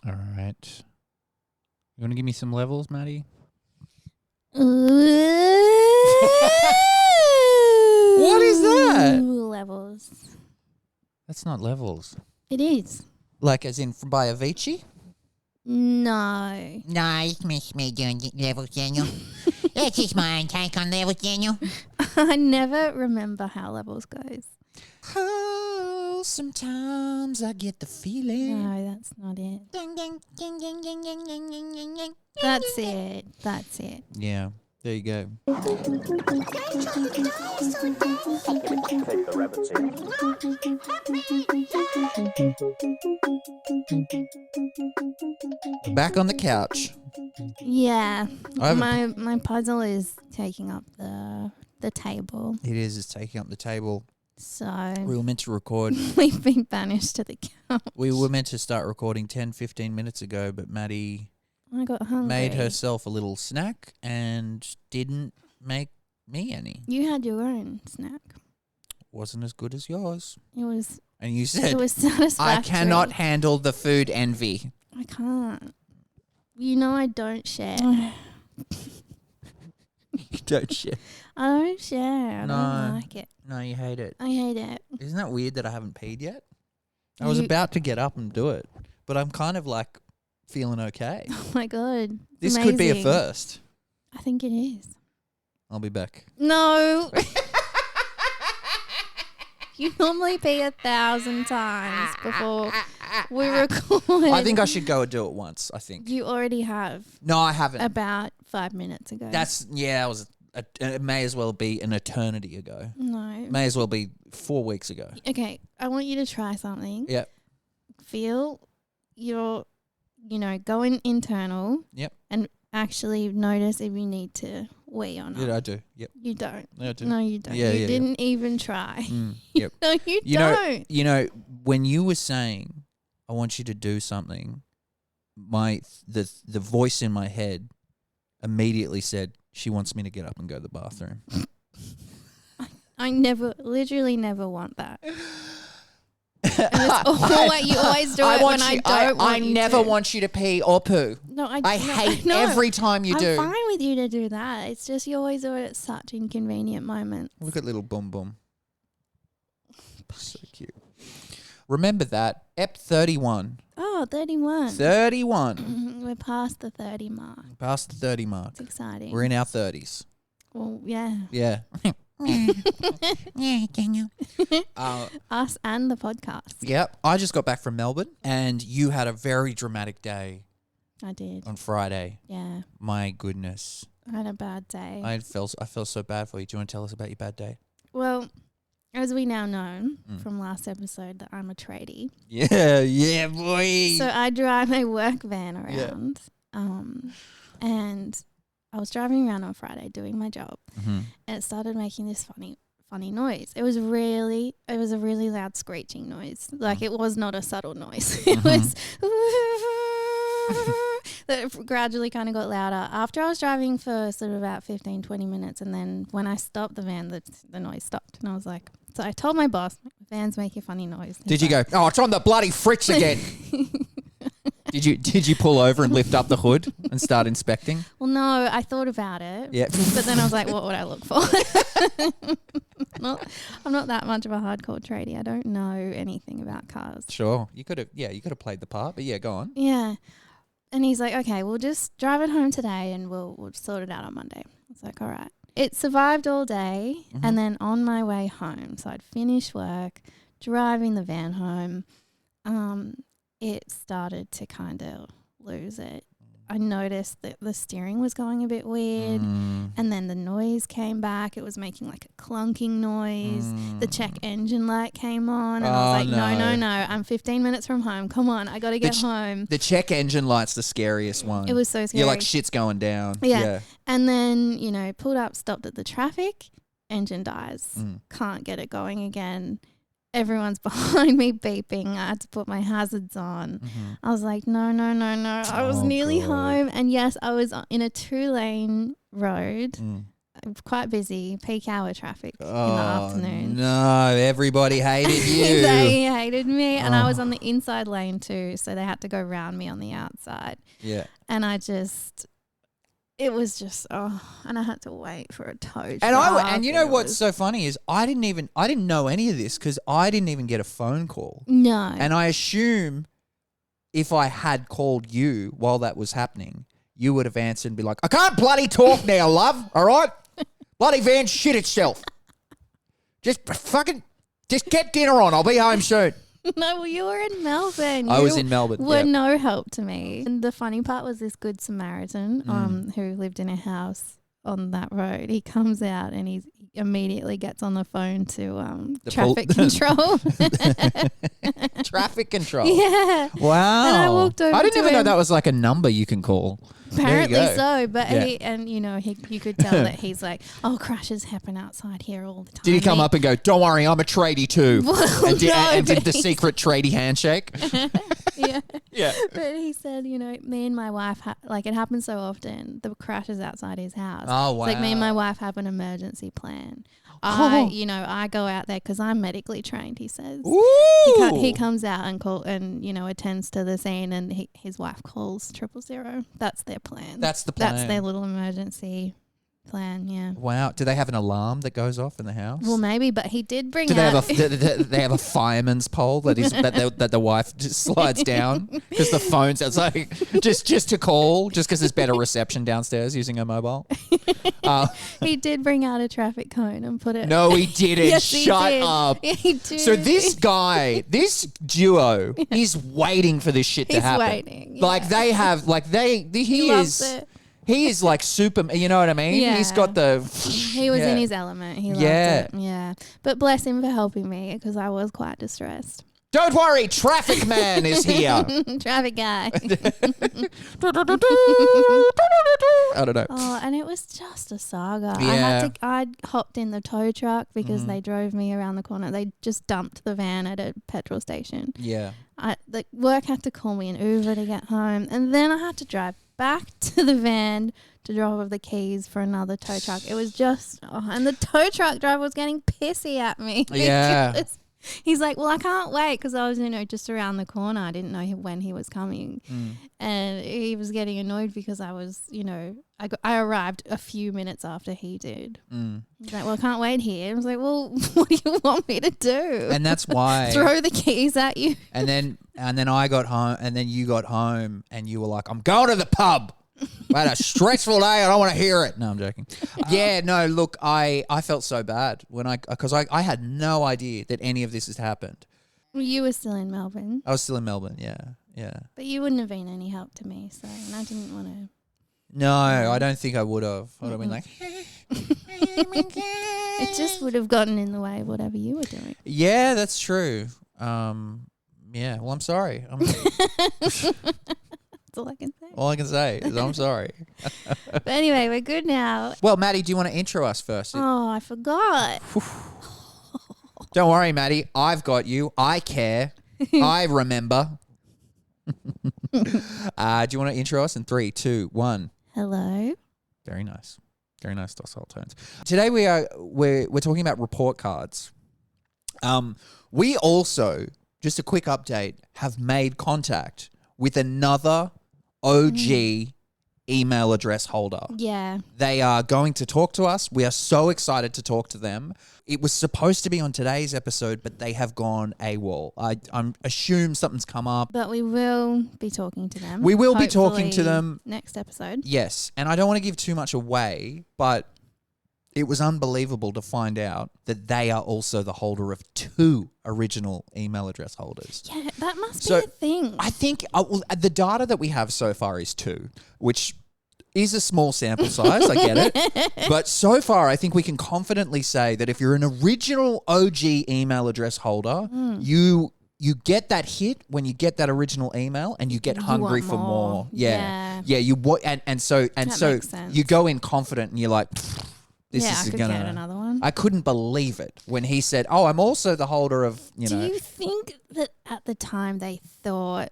All right. You want to give me some levels, Maddie? What is that? Levels. That's not levels. It is. Like as in by Avicii? No. Nice, Miss me doing levels, Daniel. That's just my own take on levels, Daniel. I never remember how levels goes. Oh, sometimes I get the feeling. No, that's not it. Ding, ding, ding, ding, ding, ding, ding, ding, ding, ding. That's it. That's it. Yeah, there you go. Back on the couch. Yeah. I haven't- My puzzle is taking up the table. It is. It's taking up the table. So We were meant to record. we've been banished to the couch. We were meant to start recording 10, 15 minutes ago, but Maddie I got hungry. made herself a little snack and didn't make me any. You had your own snack. Wasn't as good as yours. It was And you it said, was satisfactory. I cannot handle the food envy. I can't. You know I don't share. You don't share. I don't share. I No. don't like it. No, you hate it. I hate it. Isn't that weird that I haven't peed yet? I was You- about to get up and do it, but I'm kind of like feeling okay. Oh my god. It's This could be a amazing. first. I think it is. I'll be back. No. You normally pee 1,000 times before we record. I think I should go and do it once, I think. You already have No, I haven't. about 5 minutes ago. That was, it may as well be an eternity ago. No. May as well be 4 weeks ago. Okay, I want you to try something. Yep. Feel your, going internal. Yep. And actually notice if you need to wee or not. Yeah, I do. Yep. You don't. Yeah, I do. No, you don't. Yeah, you yeah, didn't even try. Yep. No, you You know, don't. when you were saying, I want you to do something, the voice in my head immediately said, she wants me to get up and go to the bathroom. I literally never want that. And it's you always do it when I don't want I you never to. want you to pee or poo. No, I hate no. every time you I'm do. fine with you to do that. It's just you always do it at such inconvenient moments. Look at little boom boom. So cute. Remember that. Ep 31. Oh, 31. 31. We're past the 30 mark. Past the 30 mark. It's exciting. We're in our 30s. Well, yeah. Yeah. Yeah, Daniel. Us and the podcast. Yep. I just got back from Melbourne and you had a very dramatic day I did. on Friday. Yeah. My goodness. I had a bad day. I felt so bad for you. Do you want to tell us about your bad day? Well, as we now know from last episode that I'm a tradie. Yeah, boy. So I drive my work van around. And I was driving around on Friday doing my job and it started making this funny noise. It was a really loud screeching noise. Like it was not a subtle noise. It was that gradually kind of got louder. After I was driving for sort of about 15, 20 minutes and then when I stopped the van, the noise stopped. And I was like, so I told my boss, my van's making a funny noise. Did you go, oh, it's on the bloody fritz again? Did you pull over and lift up the hood and start inspecting? Well, no, I thought about it. Yeah. But then I was like, what would I look for? I'm not that much of a hardcore tradie. I don't know anything about cars. Sure. You could have played the part, but yeah, go on. Yeah. And he's like, okay, we'll just drive it home today and we'll sort it out on Monday. I was like, all right. It survived all day and then on my way home, so I'd finished work, driving the van home, it started to kind of lose it. I noticed that the steering was going a bit weird and then the noise came back. It was making like a clunking noise. The check engine light came on and I was like, no. I'm 15 minutes from home. Come on, I got to get home. The check engine light's the scariest one. It was so scary. You're like, shit's going down. Yeah. And then, pulled up, stopped at the traffic, engine dies. Can't get it going again. Everyone's behind me beeping. I had to put my hazards on. I was like, no. I was nearly home. And yes, I was in a 2-lane road. quite busy, peak hour traffic in the Oh, afternoon. no. Everybody hated you. They hated me, and I was on the inside lane too, so they had to go round me on the outside. Yeah. And it was just, and I had to wait for a tow truck. And you know what's so funny is I didn't know any of this because I didn't even get a phone call. No. And I assume if I had called you while that was happening, you would have answered and be like, I can't bloody talk now, love. All right? Bloody van shit itself. Just get dinner on. I'll be home soon. No, well, you were in Melbourne. I You was in Melbourne. were Yep. no help to me. And the funny part was this Good Samaritan who lived in a house on that road. He comes out and he immediately gets on the phone to traffic control. Traffic control. Yeah. Wow. And I walked over I didn't to even know him. that was like a number you can call. Apparently There you go. so, but Yeah. you could tell that he's like, crashes happen outside here all the time. Did he come up and go, don't worry, I'm a tradie too? Well, and did, no, and did but the he's- secret tradie handshake? Yeah. Yeah. But he said, me and my wife, it happens so often, the crashes outside his house. Oh, wow. It's like me and my wife have an emergency plan. Oh. I go out there because I'm medically trained, he says. Ooh. He comes out and attends to the scene, and his wife calls 000. That's their plan. That's the plan. That's their little emergency plan, yeah. Wow. Do they have an alarm that goes off in the house? Well, maybe, but he did bring Do they out... they have a fireman's pole that the wife just slides down because the phone's it's like just to call just because there's better reception downstairs using a mobile. He did bring out a traffic cone and put it... No, he didn't. Yes, he Shut did. up. Yeah, he did. So this guy, this duo, is waiting for this shit to He's happen. waiting, Like yeah. they have, He loves it. He is like super. You know what I mean? Yeah. He's got the. He was Yeah. in his element. He loved Yeah. it. Yeah. But bless him for helping me because I was quite distressed. Don't worry, traffic man is here. Traffic guy. I don't know. Oh, and it was just a saga. Yeah. I'd hopped in the tow truck because they drove me around the corner. They just dumped the van at a petrol station. Yeah. The work had to call me an Uber to get home, and then I had to drive back to the van to drop off the keys for another tow truck. It was just, and the tow truck driver was getting pissy at me. Yeah. because he's like, well, I can't wait because I was, just around the corner. I didn't know when he was coming. And he was getting annoyed because I was, I arrived a few minutes after he did. He's like, well, I can't wait here. I was like, well, what do you want me to do? And that's why. Throw the keys at you? And then I got home, and then you got home, and you were like, "I'm going to the pub. I had a stressful day. I don't want to hear it." No, I'm joking. Yeah, no. Look, I felt so bad because I had no idea that any of this has happened. Well, you were still in Melbourne, I was still in Melbourne. Yeah. but you wouldn't have been any help to me. So, and I didn't want to. No, I don't think I would have. I'd have been like, It just would have gotten in the way of whatever you were doing. yeah, that's true. Yeah. Well, I'm sorry. That's all I can say. All I can say is I'm sorry. But anyway, we're good now. Well, Maddie, do you want to intro us first? Oh, I forgot. Don't worry, Maddie. I've got you. I care. I remember. Do you want to intro us in 3, 2, 1? Hello. Very nice. Very nice docile tones. Today we're talking about report cards. We also, just a quick update, have made contact with another OG email address holder. Yeah. They are going to talk to us. We are so excited to talk to them. It was supposed to be on today's episode, but they have gone AWOL. I'm assume something's come up. But we will be talking to them. We will be talking to hopefully them. next episode. Yes, and I don't want to give too much away, but it was unbelievable to find out that they are also the holder of 2 original email address holders. Yeah, that must So, be a thing. I think the data that we have so far is 2, which is a small sample size. I get it. But so far, I think we can confidently say that if you're an original OG email address holder, you get that hit when you get that original email and you get You hungry want for more. more. Yeah. Yeah. And so That makes sense. you go in confident and you're like, this yeah, is I could gonna get another one. I couldn't believe it when he said, "Oh, I'm also the holder of, Do you think that at the time they thought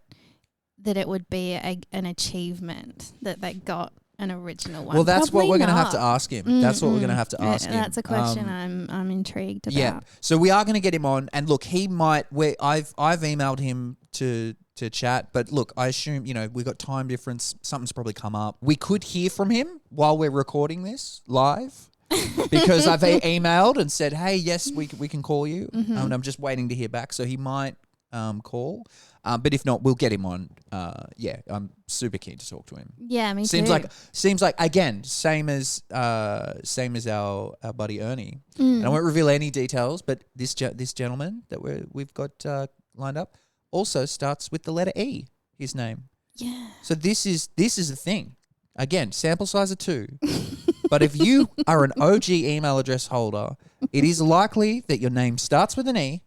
that it would be an achievement that they got an original one. Well, that's what Probably we're going to have to not. ask him. That's what we're going to have to ask him. That's a question I'm intrigued about. Yeah. So we are going to get him on, and look, he might. I've emailed him to chat, but look, I assume we got time difference. Something's probably come up. We could hear from him while we're recording this live. Because I've emailed and said, hey, yes, we can call you. And I'm just waiting to hear back. So he might call. But if not, we'll get him on. I'm super keen to talk to him. Yeah, me Seems too. like again, same as our buddy Ernie. And I won't reveal any details, but this gentleman that we've got lined up also starts with the letter E. His name. Yeah. So this is the thing. Again, sample size of 2. But if you are an OG email address holder, it is likely that your name starts with an E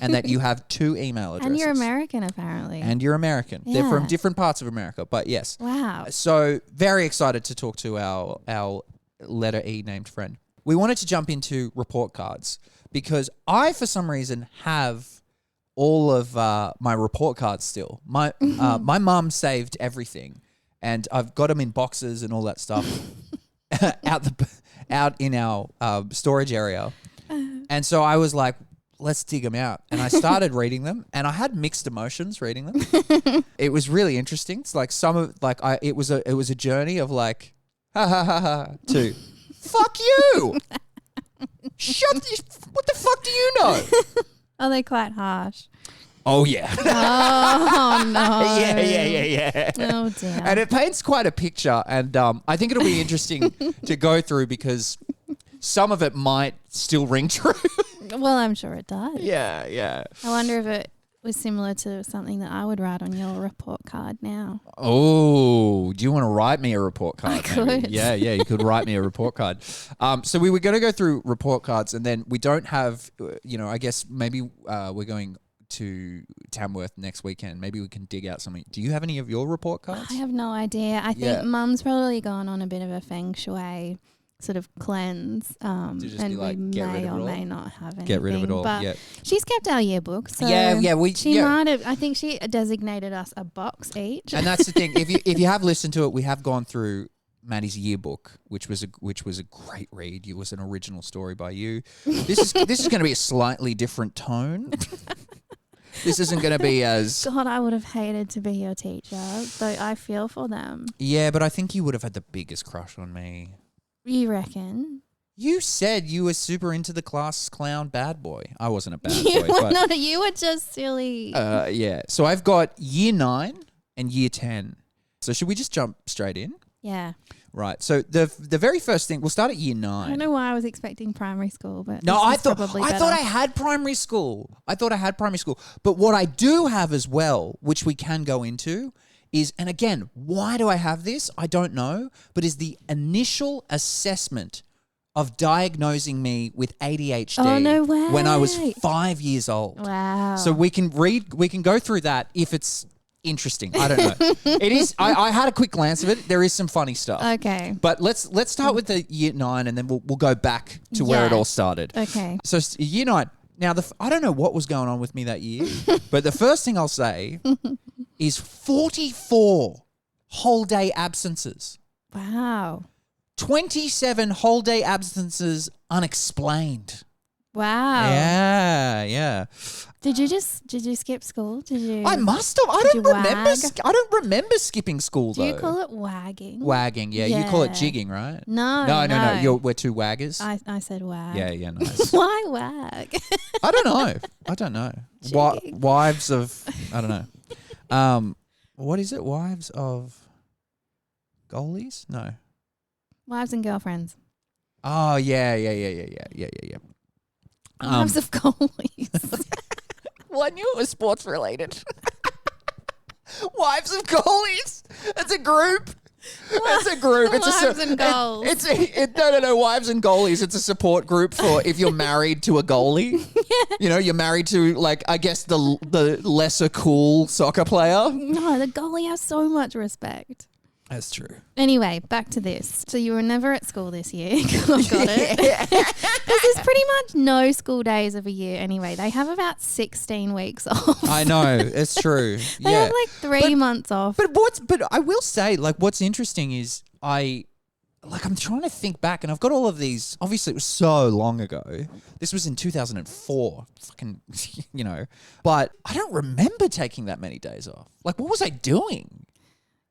and that you have 2 email addresses. And you're American, apparently. And you're American. They're from Yeah. different parts of America, but yes. Wow. So very excited to talk to our letter E named friend. We wanted to jump into report cards because I, for some reason, have all of my report cards still. My mum saved everything, and I've got them in boxes and all that stuff out in our storage area. And so I was like, let's dig them out. And I started reading them, and I had mixed emotions reading them. It was really interesting. It's like it was a journey of like, ha ha ha ha, to fuck you. What the fuck do you know? Are they quite harsh? Oh yeah. Oh no. Yeah. Oh dear. And it paints quite a picture, and I think it'll be interesting to go through because some of it might still ring true. Well, I'm sure it does. Yeah. I wonder if it was similar to something that I would write on your report card now. Oh, do you want to write me a report card? I could. Maybe? Yeah, you could write me a report card. So we were going to go through report cards, and then we don't have, I guess maybe we're going to Tamworth next weekend. Maybe we can dig out something. Do you have any of your report cards? I have no idea. I think Yeah. Mum's probably gone on a bit of a feng shui sort of cleanse, just and be like, we get rid may of or it all? may not have anything. Get rid of it all. But Yeah. she's kept our yearbook, so she yeah. might have. I think she designated us a box each. And that's the thing. If you have listened to it, we have gone through Maddie's yearbook, which was a great read. It was an original story by you. This is going to be a slightly different tone. This isn't going to be as... God, I would have hated to be your teacher, though I feel for them. Yeah, but I think you would have had the biggest crush on me. You reckon? You said you were super into the class clown bad boy. I wasn't a bad You boy, were but... not. You were just silly. yeah. So I've got year 9 and year 10. So should we just jump straight in? Yeah. Right. So the very first thing, we'll start at year 9. I don't know why I was expecting primary school, but No, this I is thought probably I better. thought I had primary school. But what I do have as well, which we can go into, is, and again, why do I have this? I don't know, but is the initial assessment of diagnosing me with ADHD Oh, no way. when I was 5 years old. Wow. So we can go through that if it's interesting. I don't know. It is. I had a quick glance of it. There is some funny stuff. Okay. But let's start with the year 9, and then we'll go back to where it Yeah. all started. Okay. So year 9. Now I don't know what was going on with me that year, but the first thing I'll say is 44 whole day absences, Wow. 27 whole day absences unexplained. Wow. Yeah. Did you skip school? Did you? I must have. I Did don't you remember. wag? I don't remember skipping school Do though. you call it wagging? Wagging? Yeah, you call it Yeah. jigging, right? No. No. We're two waggers. I said wag. Yeah, nice. Why wag? I don't know. Jigging. Wives of, I don't know. What is it? Wives of goalies? No. Wives and girlfriends. Oh, yeah. Wives of goalies. Well, I knew it was sports related. Wives of goalies. It's a group. It's a group. It's Wives and goals. No. Wives and goalies. It's a support group for if you're married to a goalie. You know, you're married to, like, I guess the lesser cool soccer player. No, the goalie has so much respect. That's true. Anyway, back to this. So you were never at school this year. Got it. Because there's pretty much no school days of a year anyway. They have about 16 weeks off. I know. It's true. They Yeah. have like 3 months off. But I will say, like, what's interesting is I'm trying to think back, and I've got all of these. Obviously, it was so long ago. This was in 2004. Fucking, But I don't remember taking that many days off. Like, what was I doing?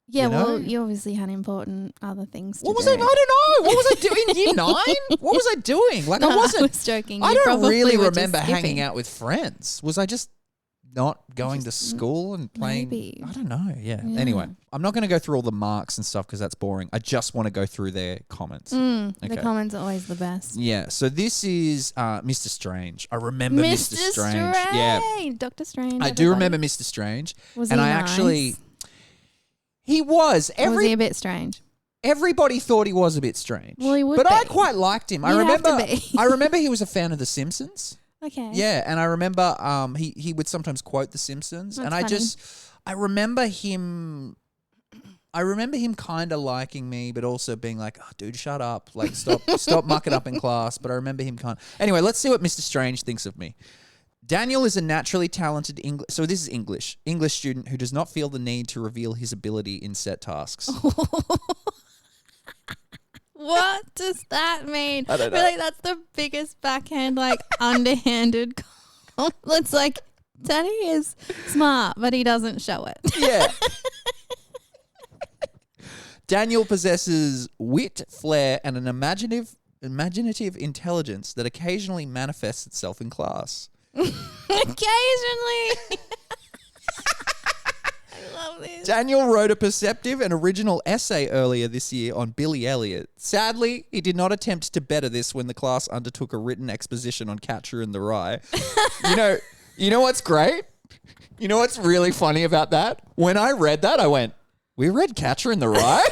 Yeah, You know? well, you obviously had important other things to What was do. I? I don't know. What was I doing in year 9? What was I doing? Like, No, I wasn't. I was joking. I You don't probably really were just remember hanging skipping. out with friends. Was I just not going to school and playing? maybe. I don't know. Yeah. Yeah. Anyway, I'm not going to go through all the marks and stuff because that's boring. I just want to go through their comments. The Okay. comments are always the best. Yeah. So this is Mr. Strange. I remember Mr. Strange. Yeah. Dr. Strange. I do everybody. remember Mr. Strange. Was and he I nice? actually. He was. Or was he a bit strange? Everybody thought he was a bit strange. Well, he would But I be. quite liked him. I You'd have remember. to be. I remember he was a fan of The Simpsons. Okay. Yeah, and I remember he would sometimes quote The Simpsons, That's and funny. I remember him. I remember him kind of liking me, but also being like, "Oh, dude, shut up! Like, stop mucking up in class." But I remember him kind. Anyway, let's see what Mr. Strange thinks of me. Daniel is a naturally talented English. So this is English student who does not feel the need to reveal his ability in set tasks. What does that mean? I don't know. feel like that's the biggest backhand, like underhanded. It's like Danny is smart, but he doesn't show it. Yeah. Daniel possesses wit, flair, and an imaginative intelligence that occasionally manifests itself in class. Occasionally. I love this. Daniel wrote a perceptive and original essay earlier this year on Billy Elliot. Sadly, he did not attempt to better this when the class undertook a written exposition on Catcher in the Rye. You know what's great? You know what's really funny about that? When I read that, I went, "We read Catcher in the Rye?"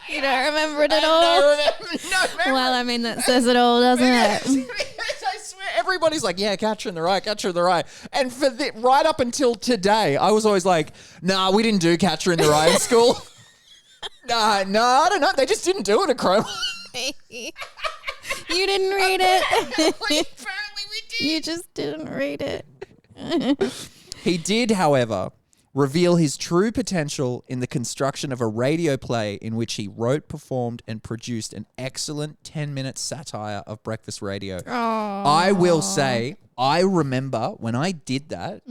You don't remember it at all? No, Well, I mean, that says it all, doesn't it? I swear, everybody's like, "Yeah, Catcher in the Rye, Catcher in the Rye." And for right up until today, I was always like, "Nah, we didn't do Catcher in the Rye in school." No, I don't know. They just didn't do it at Chrome. You didn't read it. Apparently we did. You just didn't read it. He did, however, reveal his true potential in the construction of a radio play in which he wrote, performed, and produced an excellent 10-minute satire of breakfast radio. I will say, I remember when I did that,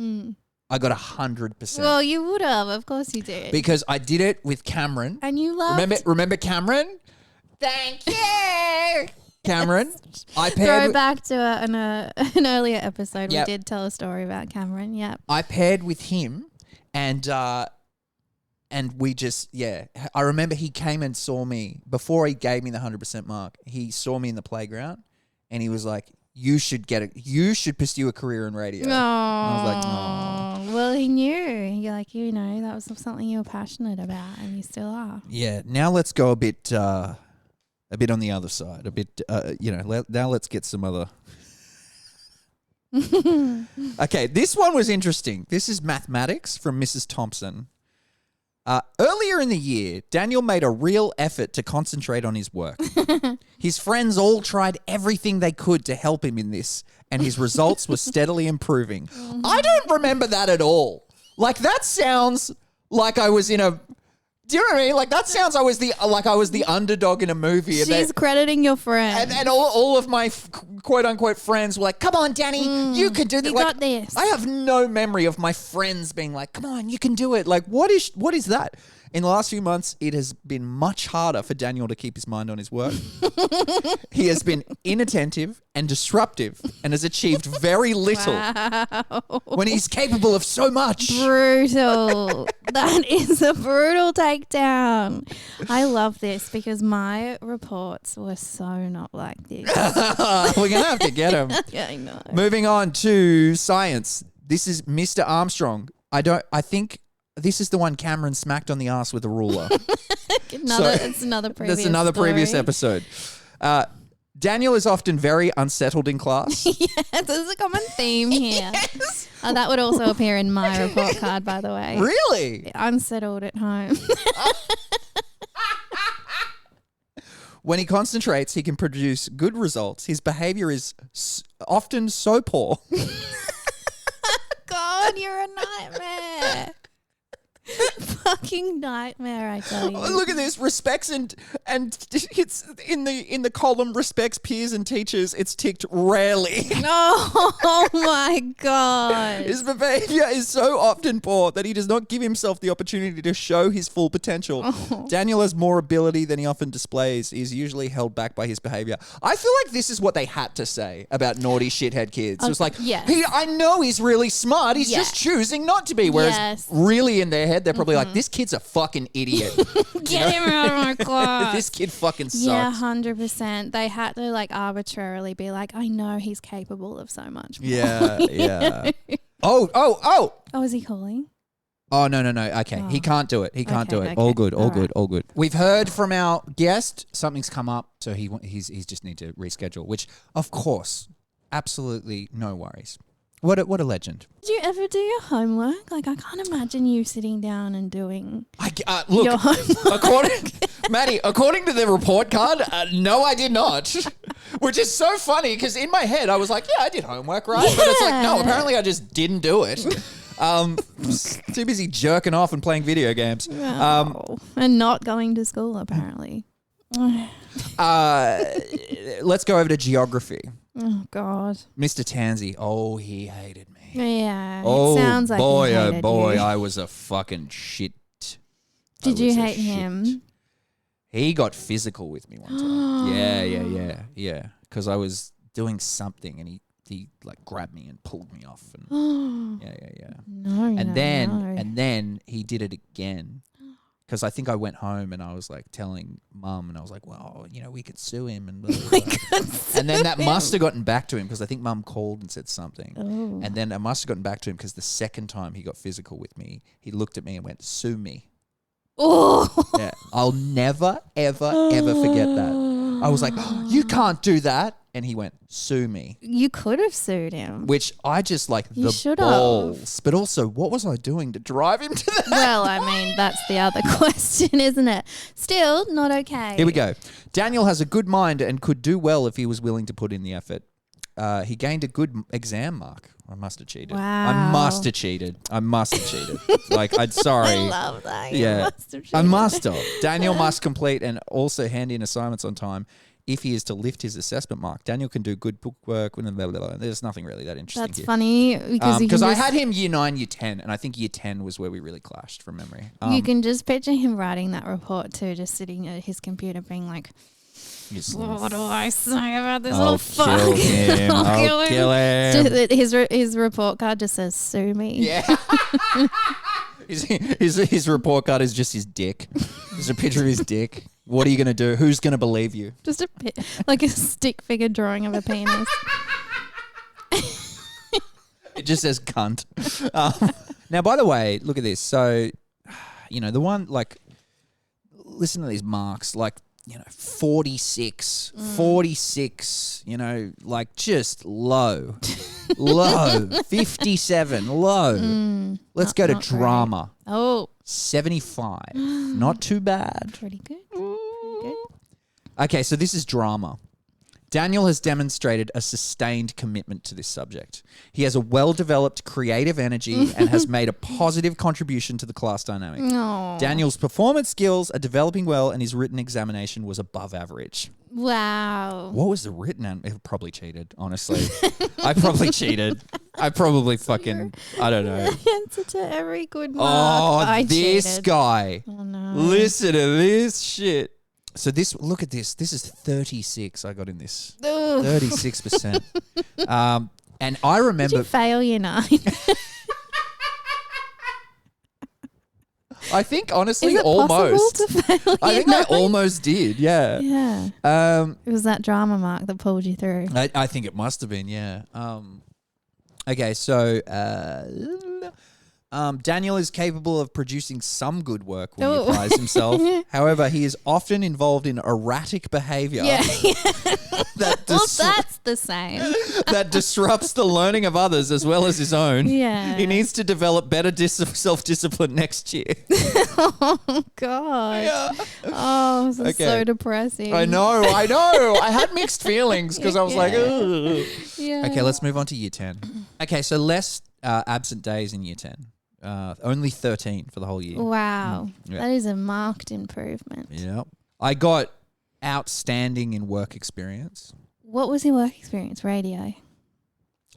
I got 100%. Well, you would have. Of course you did. Because I did it with Cameron. And you loved... Remember Cameron? Thank you. Cameron. I Throw paired back to an earlier episode. Yep. We did tell a story about Cameron. Yep. I paired with him, and we just, yeah. I remember he came and saw me before he gave me the 100% mark. He saw me in the playground, and he was like, "You should get it. You should pursue a career in radio." Oh, I was like, "Oh." Well, he knew. You're like, that was something you were passionate about, and you still are. Yeah. Now let's go a bit on the other side. A bit, now let's get some other. Okay, this one was interesting. This is mathematics from Mrs. Thompson. Earlier in the year, Daniel made a real effort to concentrate on his work. His friends all tried everything they could to help him in this, and his results were steadily improving. I don't remember that at all. Like, that sounds like I was in a... Do you know what I mean? Like, that sounds I was the underdog in a movie. And She's crediting your friend. and all of my quote unquote friends were like, "Come on, Danny, you can do this." You Like, got this. I have no memory of my friends being like, "Come on, you can do it." Like, what is that? In the last few months, it has been much harder for Daniel to keep his mind on his work. He has been inattentive and disruptive and has achieved very little when he's capable of so much. Brutal. That is a brutal takedown. I love this because my reports were so not like this. We're going to have to get him. Yeah, I know. Moving on to science. This is Mr. Armstrong. I think this is the one Cameron smacked on the ass with a ruler. It's another previous That's another previous story. episode. Daniel is often very unsettled in class. Yes, there's a common theme here. That would also appear in my report card, by the way. Really? Unsettled at home. When he concentrates, he can produce good results. His behavior is often so poor. God, you're a nightmare. fucking nightmare, I tell you. Look at this. Respects and it's in the column respects peers and teachers. It's ticked rarely. Oh my God. His behavior is so often poor that he does not give himself the opportunity to show his full potential. Daniel has more ability than he often displays. He is usually held back by his behavior. I feel like this is what they had to say about naughty shithead kids. It was like, yes. I know he's really smart. He's just choosing not to be. Whereas Yes. really in their head, they're probably like, this kid's a fucking idiot. Get him out of my class. This kid fucking sucks. Yeah, 100%. They had to like arbitrarily be like, I know he's capable of so much more. Yeah. Oh, Oh, is he calling? Oh, no. Okay. He can't do it. He can't do it. All good. All good. We've heard from our guest. Something's come up. So he's just need to reschedule, which, of course, absolutely no worries. What a legend. Did you ever do your homework? Like, I can't imagine you sitting down and doing Look, your homework. according to the report card, no, I did not. Which is so funny because in my head I was like, yeah, I did homework, right? But it's like, no, apparently I just didn't do it. Too busy jerking off and playing video games. And not going to school, apparently. Let's go over to geography. Oh, God. Mr. Tansy. Oh, he hated me. Yeah. Oh, it sounds like boy, he hated you. I was a fucking shit. Did you hate him? He got physical with me one time. Yeah. Because I was doing something and he like grabbed me and pulled me off. And yeah. No, And then he did it again. Because I think I went home and I was like telling Mum and I was like, well, we could sue him and blah, blah, blah. And then that must have gotten back to him because I think Mum called and said something. Oh. And then it must have gotten back to him because the second time he got physical with me, he looked at me and went, sue me. Oh. Yeah, I'll never, ever forget that. I was like, oh, you can't do that. And he went, sue me. You could have sued him. Which I just like You the should balls. have. But also, what was I doing to drive him to that? Well, I mean, that's the other question, isn't it? Still, not okay. Here we go. Daniel has a good mind and could do well if he was willing to put in the effort. He gained a good exam mark. I must have cheated. Wow. I must have cheated. Like, I'm sorry. I love that. You Yeah, must have I cheated. must have. Daniel must complete and also hand in assignments on time if he is to lift his assessment mark. Daniel can do good bookwork. Blah, blah, blah. There's nothing really that interesting That's here. funny because Because I had him year 9, year 10, and I think year 10 was where we really clashed from memory. you can just picture him writing that report too, just sitting at his computer being like, what do I say about this little fuck? I'll kill him. His report card just says, sue me. Yeah. his report card is just his dick. There's a picture of his dick. What are you going to do? Who's going to believe you? Just like a stick figure drawing of a penis. It just says cunt. Now, by the way, look at this. So, the one, like, listen to these marks, like, 46, 46, like just low, 57, low. Let's go to not great. drama. Oh, 75. Not too bad. pretty good. Pretty good. Okay, so this is drama. Daniel has demonstrated a sustained commitment to this subject. He has a well-developed creative energy and has made a positive contribution to the class dynamic. No. Daniel's performance skills are developing well and his written examination was above average. Wow. What was the written? I probably cheated, honestly. I probably cheated. I probably fucking, I don't know. Answer to every good mark. Oh, I this cheated. guy. Oh no. Listen to this shit. So look at this. This is 36 I got in this. Ugh. 36%. And I Did remember, you fail year 9? I think honestly, Is it almost. possible to fail I year think 9? I almost did, yeah. Yeah. It was that drama mark that pulled you through. I think it must have been, yeah. Okay, so Daniel is capable of producing some good work when he Oh. applies himself. However, he is often involved in erratic behavior Yeah. that, Well, that's the same. that disrupts the learning of others as well as his own. Yeah. He needs to develop better self-discipline next year. Oh, God. Yeah. Oh, this is Okay. so depressing. I know. I had mixed feelings because I was like, Yeah. ugh. Yeah. Okay, let's move on to year 10. Okay, so less absent days in year 10. Only 13 for the whole year. Wow. Yeah. That is a marked improvement. Yep. I got outstanding in work experience. What was your work experience? Radio.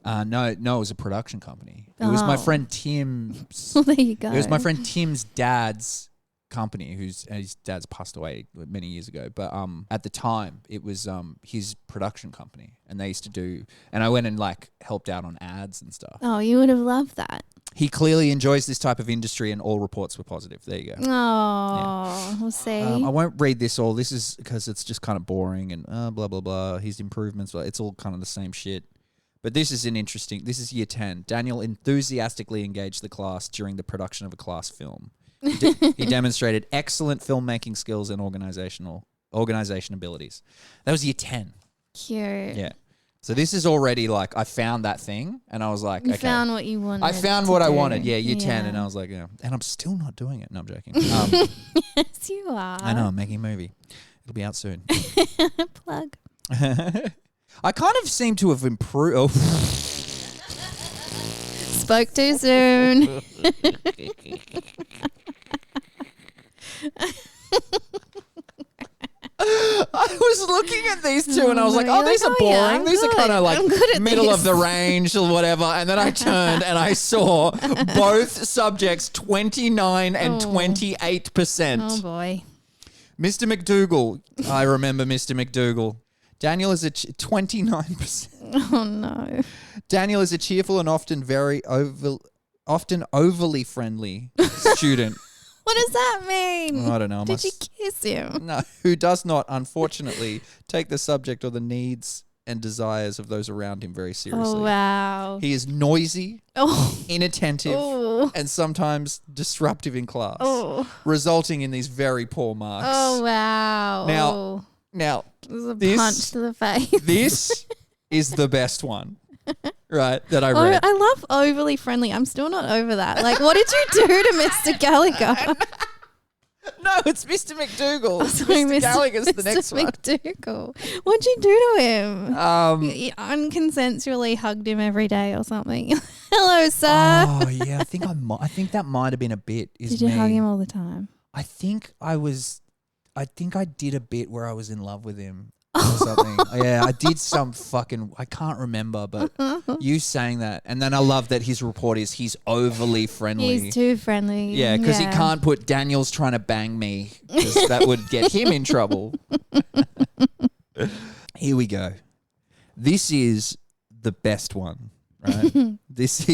No, it was a production company. It was my Oh. friend Tim's. Well, there you go. It was my friend Tim's dad's company, his dad's passed away many years ago. But at the time, it was his production company, and they used to do. And I went and like helped out on ads and stuff. Oh, you would have loved that. He clearly enjoys this type of industry, and all reports were positive. There you go. Oh, we'll see. I won't read this all. This is because it's just kind of boring and blah blah blah. His improvements, it's all kind of the same shit. But this is this is year 10. Daniel enthusiastically engaged the class during the production of a class film. He demonstrated excellent filmmaking skills and organization abilities. That was year 10. Cute. Yeah. So this is already like, I found that thing and I was like, You okay. found what you wanted. I found to what I do. wanted. Yeah, year 10. And I was like, yeah. And I'm still not doing it. No, I'm joking. Yes, you are. I know, I'm making a movie. It'll be out soon. Plug. I kind of seem to have improved. Oh. Spoke too soon. I was looking at these two and I was like, oh, these are boring. I'm These are good. kind of I'm good like at middle of these. the range or whatever. And then I turned and I saw both subjects 29 and 28%. Oh boy. Mr. McDougall. I remember Mr. McDougall. Daniel is 29%. Oh no. Daniel is a cheerful and often overly friendly student. What does that mean? I don't know. Did you kiss him? No, who does not, unfortunately, take the subject or the needs and desires of those around him very seriously. Oh wow. He is noisy, Oh. inattentive, Oh. and sometimes disruptive in class, Oh. resulting in these very poor marks. Oh wow. Now- Oh. Now, It was a this- punch to the face. this is the best one, right, that I Oh, read. I love overly friendly. I'm still not over that. Like, what did you do to Mr. Gallagher? No, it's Mr. McDougall. Oh, sorry, Mr. Gallagher's the next one. McDougall. What'd you do to him? Um, You unconsensually hugged him every day or something. Hello, sir. oh yeah, I think that might have been a bit. Did you hug him all the time? I think I did a bit where I was in love with him or something. Yeah, I did some fucking, I can't remember, but you saying that. And then I love that his report is he's overly friendly. He's too friendly. Yeah, because he can't put Daniel's trying to bang me because that would get him in trouble. Here we go. This is the best one, right? This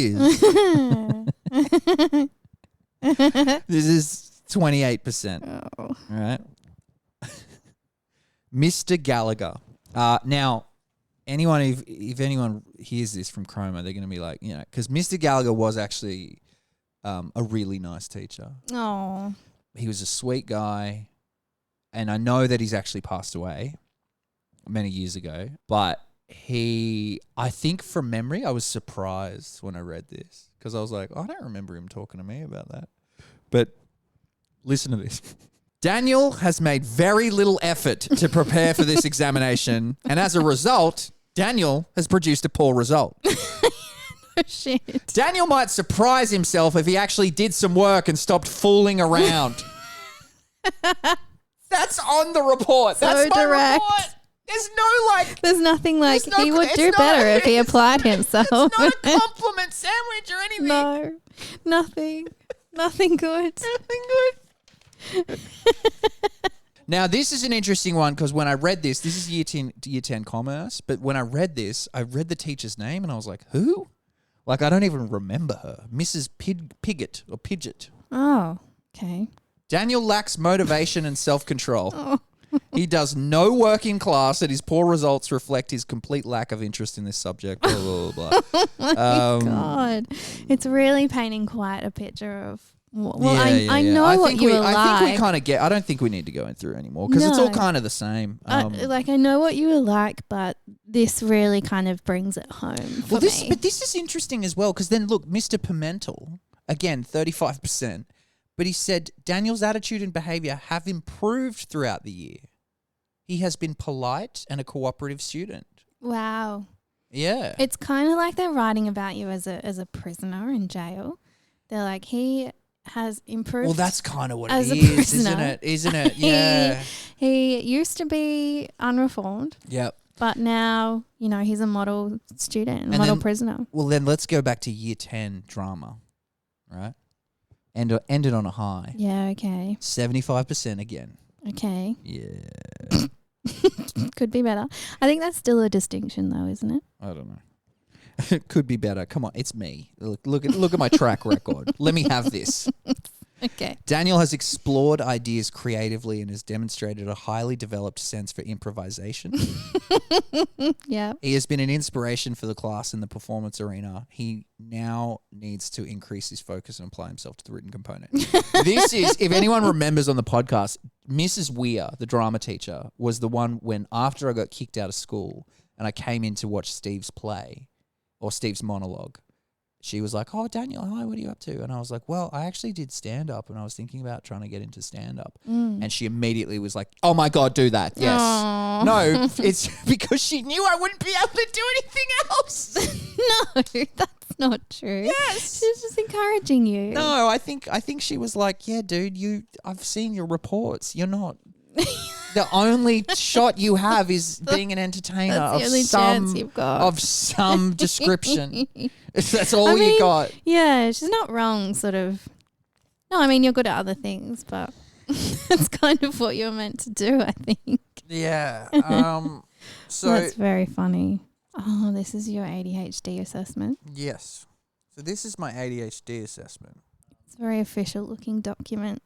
is 28%. Oh. Right. Mr. Gallagher. Now, if anyone hears this from Chroma, they're going to be like, because Mr. Gallagher was actually a really nice teacher. Oh. He was a sweet guy, and I know that he's actually passed away many years ago, but I think from memory, I was surprised when I read this because I was like, I don't remember him talking to me about that. But listen to this. Daniel has made very little effort to prepare for this examination, and as a result, Daniel has produced a poor result. Oh, shit. Daniel might surprise himself if he actually did some work and stopped fooling around. That's on the report. So That's my direct. report. There's no There's nothing like There's no- he would it's do not- better if he applied himself. It's not a compliment sandwich or anything. No, nothing. Nothing good. Nothing good. Now, this is an interesting one because when I read this is year 10 commerce, but when I read this, I read the teacher's name and I was like, who? Like, I don't even remember her. Mrs. Pigott or Pidgeot. Oh, okay. Daniel lacks motivation and self-control. Oh. He does no work in class, and his poor results reflect his complete lack of interest in this subject. Blah, blah, blah, blah. Oh my God. It's really painting quite a picture of. Well, I know I what think you we, were I like. think we kind of get. I don't think we need to go through anymore because it's all No. kind of the same. I know what you were like, but this really kind of brings it home for me. But this is interesting as well because then look, Mr. Pimentel again, 35%, but he said Daniel's attitude and behavior have improved throughout the year. He has been polite and a cooperative student. Wow. Yeah. It's kind of like they're writing about you as a prisoner in jail. They're like, he has improved. Well, that's kind of what as it a is, isn't prisoner. it? Isn't it? Yeah. He used to be unreformed, Yep. but now, he's a model student, And model then- prisoner. Well, then let's go back to year 10 drama, right? And ended on a high. Yeah, okay. 75% again. Okay. Yeah. Could be better. I think that's still a distinction though, isn't it? I don't know. It could be better. Come on, it's me. Look at my track record. Let me have this. Okay. Daniel has explored ideas creatively and has demonstrated a highly developed sense for improvisation. Yeah. He has been an inspiration for the class in the performance arena. He now needs to increase his focus and apply himself to the written component. This is, if anyone remembers on the podcast, Mrs. Weir, the drama teacher, was the one when after I got kicked out of school and I came in to watch Steve's play or Steve's monologue, she was like, "Oh, Daniel, hi, what are you up to?" And I was like, "Well, I actually did stand-up and I was thinking about trying to get into stand-up." And she immediately was like, "Oh my God, do that." Yes. Aw. No, it's because she knew I wouldn't be able to do anything else. No, that's not true. Yes. She's just encouraging you. No, I think she was like, "Yeah, dude, I've seen your reports. You're not the only shot you have is being an entertainer That's the of only chance you've got. some description. That's all I you mean, got." Yeah, she's not wrong, sort of. No, I mean, you're good at other things, but that's kind of what you're meant to do, I think. Yeah. So That's very funny. Oh, this is your ADHD assessment. yes. So this is my ADHD assessment. It's a very official looking document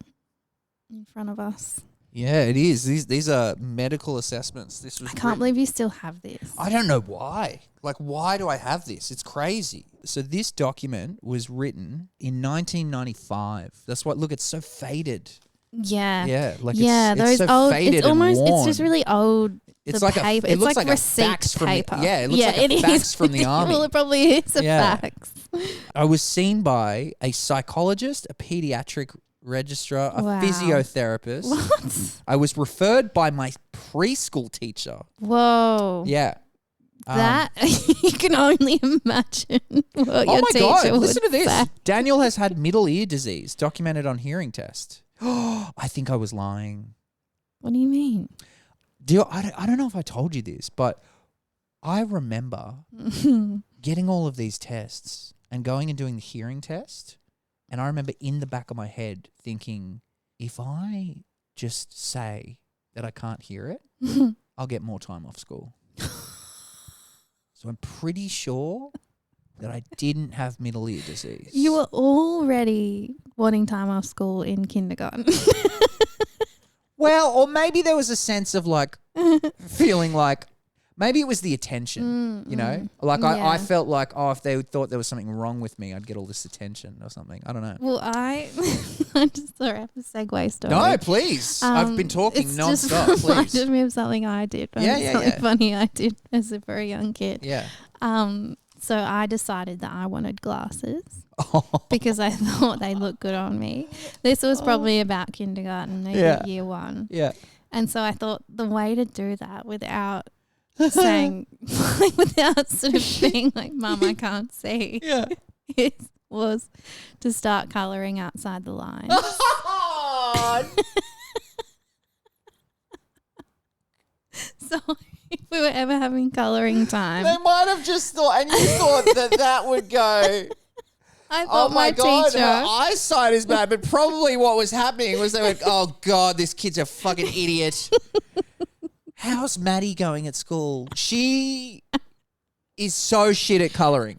in front of us. Yeah, it is. These are medical assessments. This was I can't believe you still have this. I don't know why. Like, why do I have this? It's crazy. So this document was written in 1995. That's what. Look, it's so faded. Yeah. Yeah, like Yeah, it's those so old. faded It's almost. and worn. It's just really old. It's the like paper. it It's looks like a receipt fax from paper. it looks like a it fax is. from the army. Well, it probably is a Yeah. fax. I was seen by a psychologist, a pediatric registrar, a Wow. physiotherapist. What? I was referred by my preschool teacher. Whoa. Yeah. That you can only imagine what Oh your my teacher God, would listen to this. say. Daniel has had middle ear disease documented on hearing test. I think I was lying. What do you mean? I don't know if I told you this, but I remember getting all of these tests and going and doing the hearing test. And I remember in the back of my head thinking, if I just say that I can't hear it, I'll get more time off school. So I'm pretty sure that I didn't have middle ear disease. You were already wanting time off school in kindergarten. Well, or maybe there was a sense of like feeling like maybe it was the attention, you know? Like I yeah. felt like, oh, if they thought there was something wrong with me, I'd get all this attention or something. I don't know. Well, I just sorry, I have a segue story. No, please. I've been talking it's nonstop, just please. reminded me of something I did. Yeah. Something funny I did as a very young kid. Yeah. So I decided that I wanted glasses because I thought they looked good on me. This was probably about kindergarten, maybe Yeah. year one. Yeah. And so I thought the way to do that without saying, without sort of being like, "Mum, I can't see," Yeah. was to start colouring outside the lines. So if we were ever having colouring time, They might have just thought, and you thought that would go, I thought oh my God, teacher. her eyesight is bad. But probably what was happening was they went, oh God, this kid's a fucking idiot. How's Maddie going at school? She is so shit at colouring.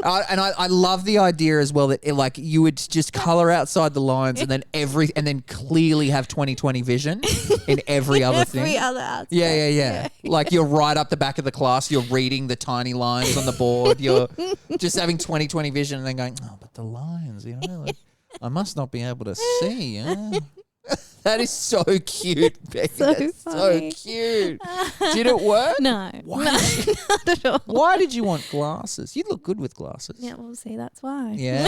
And I love the idea as well that like you would just colour outside the lines and then clearly have 20/20 vision in every other thing. Every other aspect. Yeah. Like you're right up the back of the class. You're reading the tiny lines on the board. You're just having 20/20 vision and then going, oh, but the lines, you know, like, I must not be able to see. Yeah. That is so cute, Becky. So That's funny. so cute. Did it work? No. Why No, did you- not at all. Why did you want glasses? You look good with glasses. Yeah, well, see, that's why. Yeah.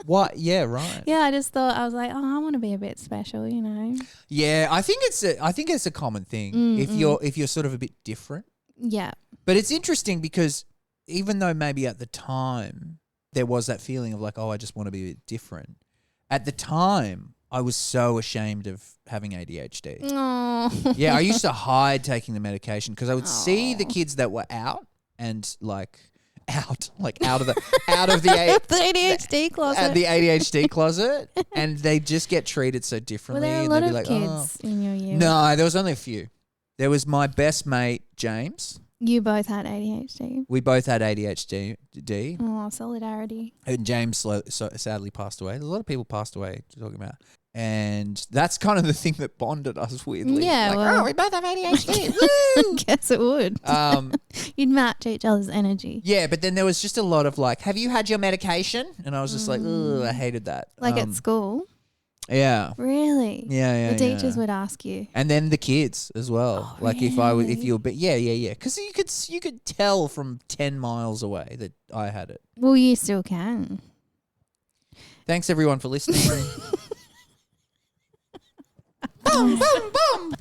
What? Yeah, right. Yeah, I just thought, I was like, oh, I want to be a bit special, you know? Yeah, I think it's a common thing if you're sort of a bit different. Yeah. But it's interesting because even though maybe at the time there was that feeling of like, oh, I just want to be a bit different. At the time, I was so ashamed of having ADHD. Oh. Yeah, I used to hide taking the medication because I would see the kids that were out and like out of the The ADHD closet. at the ADHD closet, and they just get treated so Were differently. there a and lot they'd of be like, kids in your year? No, there was only a few. There was my best mate James. You both had ADHD. We both had ADHD, Oh, solidarity. and James sadly passed away. A lot of people passed away. Talking about. And that's kind of the thing that bonded us weirdly. Yeah, Like, well- oh, we both have ADHD. I guess it would. Woo! You'd match each other's energy. Yeah, but then there was just a lot of like, have you had your medication? And I was just like, ugh, I hated that. Like at school? Yeah. Really? Yeah. The teachers yeah. would ask you. And then the kids as well. Oh, Like if really? you were, yeah. Because you could tell from 10 miles away that I had it. Well, you still can. Thanks everyone for listening. Boom, boom, boom.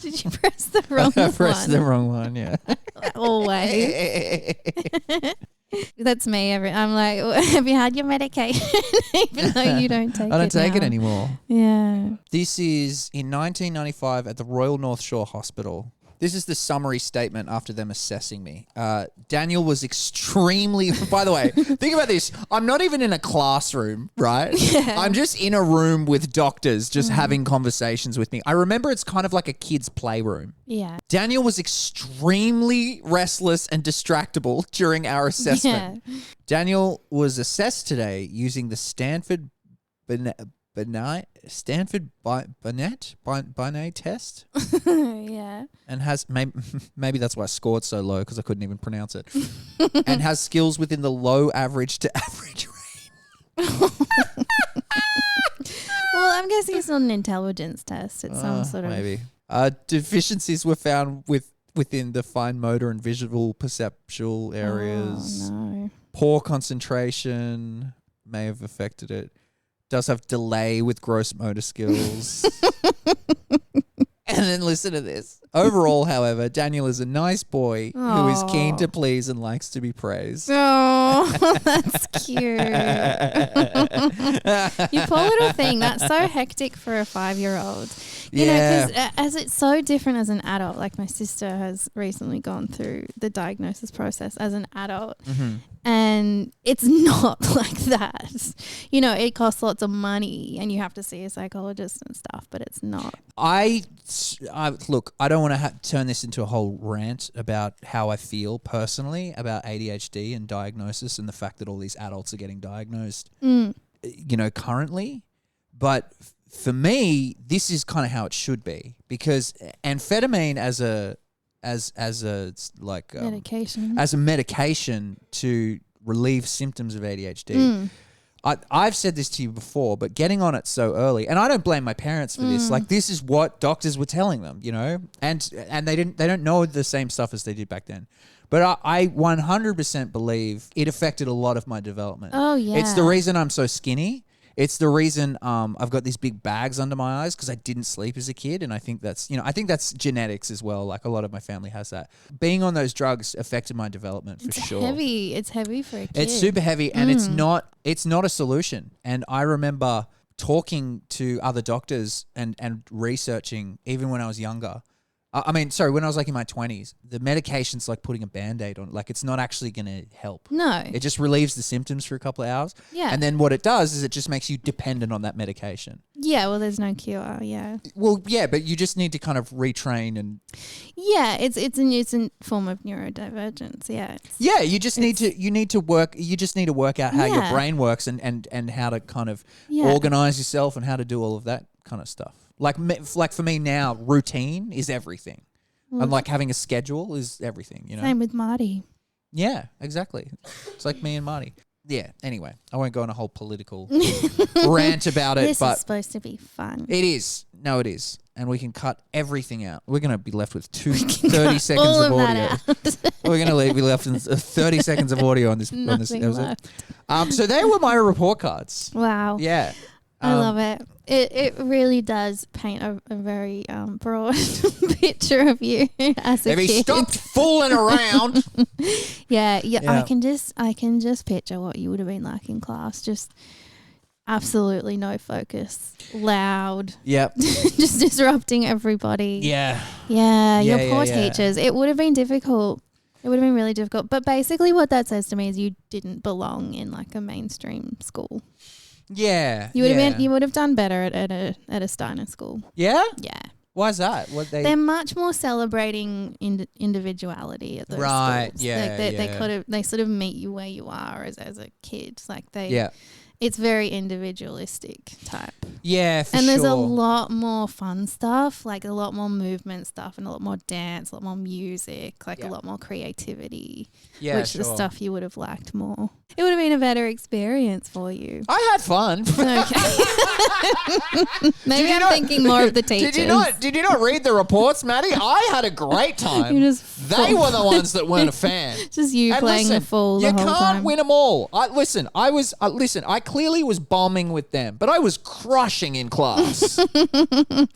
Did you press the wrong I one? pressed the wrong one, yeah. Always. That's me. I'm like, have you had your medication? Even though you don't take it. I don't take it now. anymore. Yeah. This is in 1995 at the Royal North Shore Hospital. This is the summary statement after them assessing me. Daniel was extremely... By the way, think about this. I'm not even in a classroom, right? Yeah. I'm just in a room with doctors just having conversations with me. I remember it's kind of like a kid's playroom. Yeah. Daniel was extremely restless and distractible during our assessment. Yeah. Daniel was assessed today using the Stanford Binet test, Yeah. and has maybe that's why I scored so low because I couldn't even pronounce it, and has skills within the low average to average range. Well, I'm guessing it's not an intelligence test. It's some sort of. Maybe deficiencies were found within the fine motor and visual perceptual areas. Oh, no. Poor concentration may have affected it. Does have delay with gross motor skills. And then listen to this. Overall, however, Daniel is a nice boy who is keen to please and likes to be praised. Oh, that's cute. You poor little thing. That's so hectic for a 5-year-old. You know, because as it's so different as an adult. Like my sister has recently gone through the diagnosis process as an adult. And it's not like that. You know, it costs lots of money and you have to see a psychologist and stuff, but it's not. Look, I don't want to turn this into a whole rant about how I feel personally about ADHD and diagnosis and the fact that all these adults are getting diagnosed, you know, currently. But for me, this is kind of how it should be, because amphetamine as a Medication. as a medication to relieve symptoms of ADHD. I've said this to you before, but getting on it so early, and I don't blame my parents for this. Like, this is what doctors were telling them, you know, and they don't know the same stuff as they did back then. But I 100% believe it affected a lot of my development. Oh, yeah. It's the reason I'm so skinny. It's the reason I've got these big bags under my eyes because I didn't sleep as a kid, and I think that's genetics as well. Like a lot of my family has that. Being on those drugs affected my development for sure. Heavy. It's heavy for a kid. It's super heavy, and it's not a solution. And I remember talking to other doctors and researching even when I was younger. When I was like in my 20s, the medication's like putting a Band-Aid on it. Like, it's not actually going to help. No. It just relieves the symptoms for a couple of hours. Yeah. And then what it does is it just makes you dependent on that medication. Yeah, well, there's no cure. Yeah. Well, yeah, but you just need to kind of retrain and... Yeah, it's a form of neurodivergence. Yeah. Yeah, you just need to work out how your Yeah. brain works and how to kind of Yeah. organize yourself and how to do all of that kind of stuff. Like for me now, routine is everything. And like having a schedule is everything, you know? Same with Marty. Yeah, exactly. It's like me and Marty. Yeah, anyway, I won't go on a whole political rant about it, This but is supposed to be fun. it is. No, it is. And we can cut everything out. We're going to be left with 30 seconds all of of audio. that We're going to be left with 30 seconds of audio on this Nothing episode. left. So they were my report cards. Wow. Yeah. I love it. It really does paint a very broad picture of you as a If he kid. stopped fooling around. Yeah. Yeah. I can just picture what you would have been like in class. Just absolutely no focus, loud, Yep. just disrupting everybody. Yeah. Yeah, your Yeah, poor yeah, yeah. teachers. It would have been difficult. It would have been really difficult. But basically what that says to me is you didn't belong in like a mainstream school. Yeah. You would yeah. have been. You would have done better at a Steiner school. Yeah? Yeah, Why is that? What they're much more celebrating individuality at those Right, schools. yeah, Like they yeah. could have. They sort of meet you where you are as a kid. Like they. Yeah. It's very individualistic type. Yeah, for And sure. there's a lot more fun stuff, like a lot more movement stuff and a lot more dance, a lot more music, like Yeah. a lot more creativity, yeah, which sure. the stuff you would have liked more. It would have been a better experience for you. I had fun. Okay. Maybe Did you I'm not- thinking more of the teachers. Did you not read the reports, Maddie? I had a great time. You just They were the ones that weren't a fan. Just you And playing listen, the fool the you whole can't time. win them all. I clearly was bombing with them, but I was crushing in class.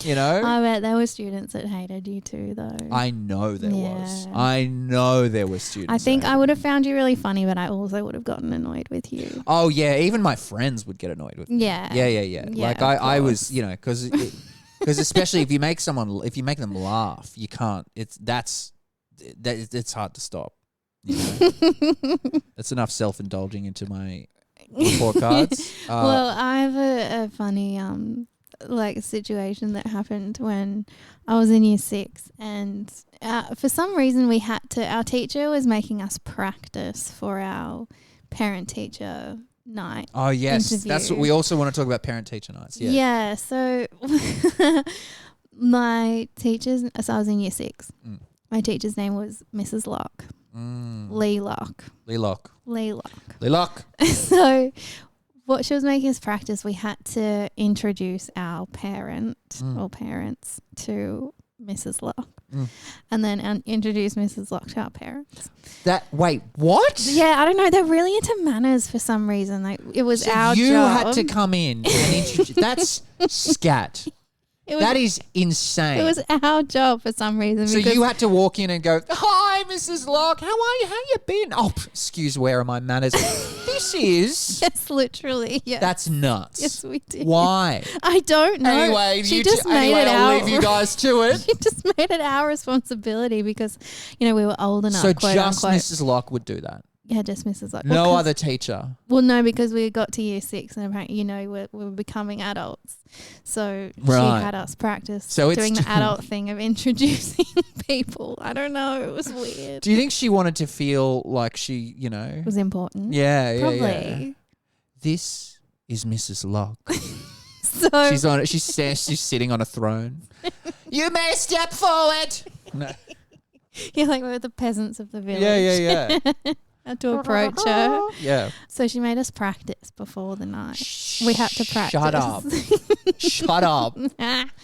You know? I bet there were students that hated you too, though. I know there was. Yeah. I know there were students. I think that- I would have found you really funny, but I also would have gotten annoyed with you. Oh yeah, even my friends would get annoyed with me. Yeah. Yeah. Yeah, Like of I was, course. you know, because especially if you make them laugh, you can't. It's hard to stop. You know? That's enough self-indulging into my report cards. Well, I have a funny like situation that happened when I was in year 6, and for some reason our teacher was making us practice for our parent teacher night. oh yes, that's interview. what we also want to talk about parent-teacher nights. Yeah. Yeah, so my teacher's, so I was in year 6. Mm. My teacher's name was Mrs. Locke, Lee Locke. Lee Locke. So what she was making us practice, we had to introduce our parent or parents to Mrs. Locke. And then introduce Mrs. Locke to our parents. Wait, what? Yeah, I don't know. They're really into manners for some reason. Like it was So our you job. had to come in and introduce. That's scat. It was, That is insane. it was our job for some reason. So because you had to walk in and go, "Hi, Mrs. Locke. How are you? How you been?" Oh, excuse where are my manners? This is yes, literally. Yeah. that's nuts. Yes, we did. Why? I don't know. Anyway, she just made it I'll our. leave you guys to it. She just made it our responsibility because, we were old enough. So quote just unquote. Mrs. Locke would do that. Yeah, just Mrs. Locke. No Well, 'cause- other teacher. Well, no, because we got to year 6 and apparently, we're becoming adults. So Right. she had us practice So it's doing the too- adult thing of introducing people. I don't know. It was weird. Do you think she wanted to feel like she, It was important. Yeah, Probably. yeah. This is Mrs. Locke. So She's sitting on a throne. You may step forward. No. yeah, like we're the peasants of the village. Yeah. Had to approach her. Yeah. So she made us practice before the night. We had to practice. Shut up. Shut up.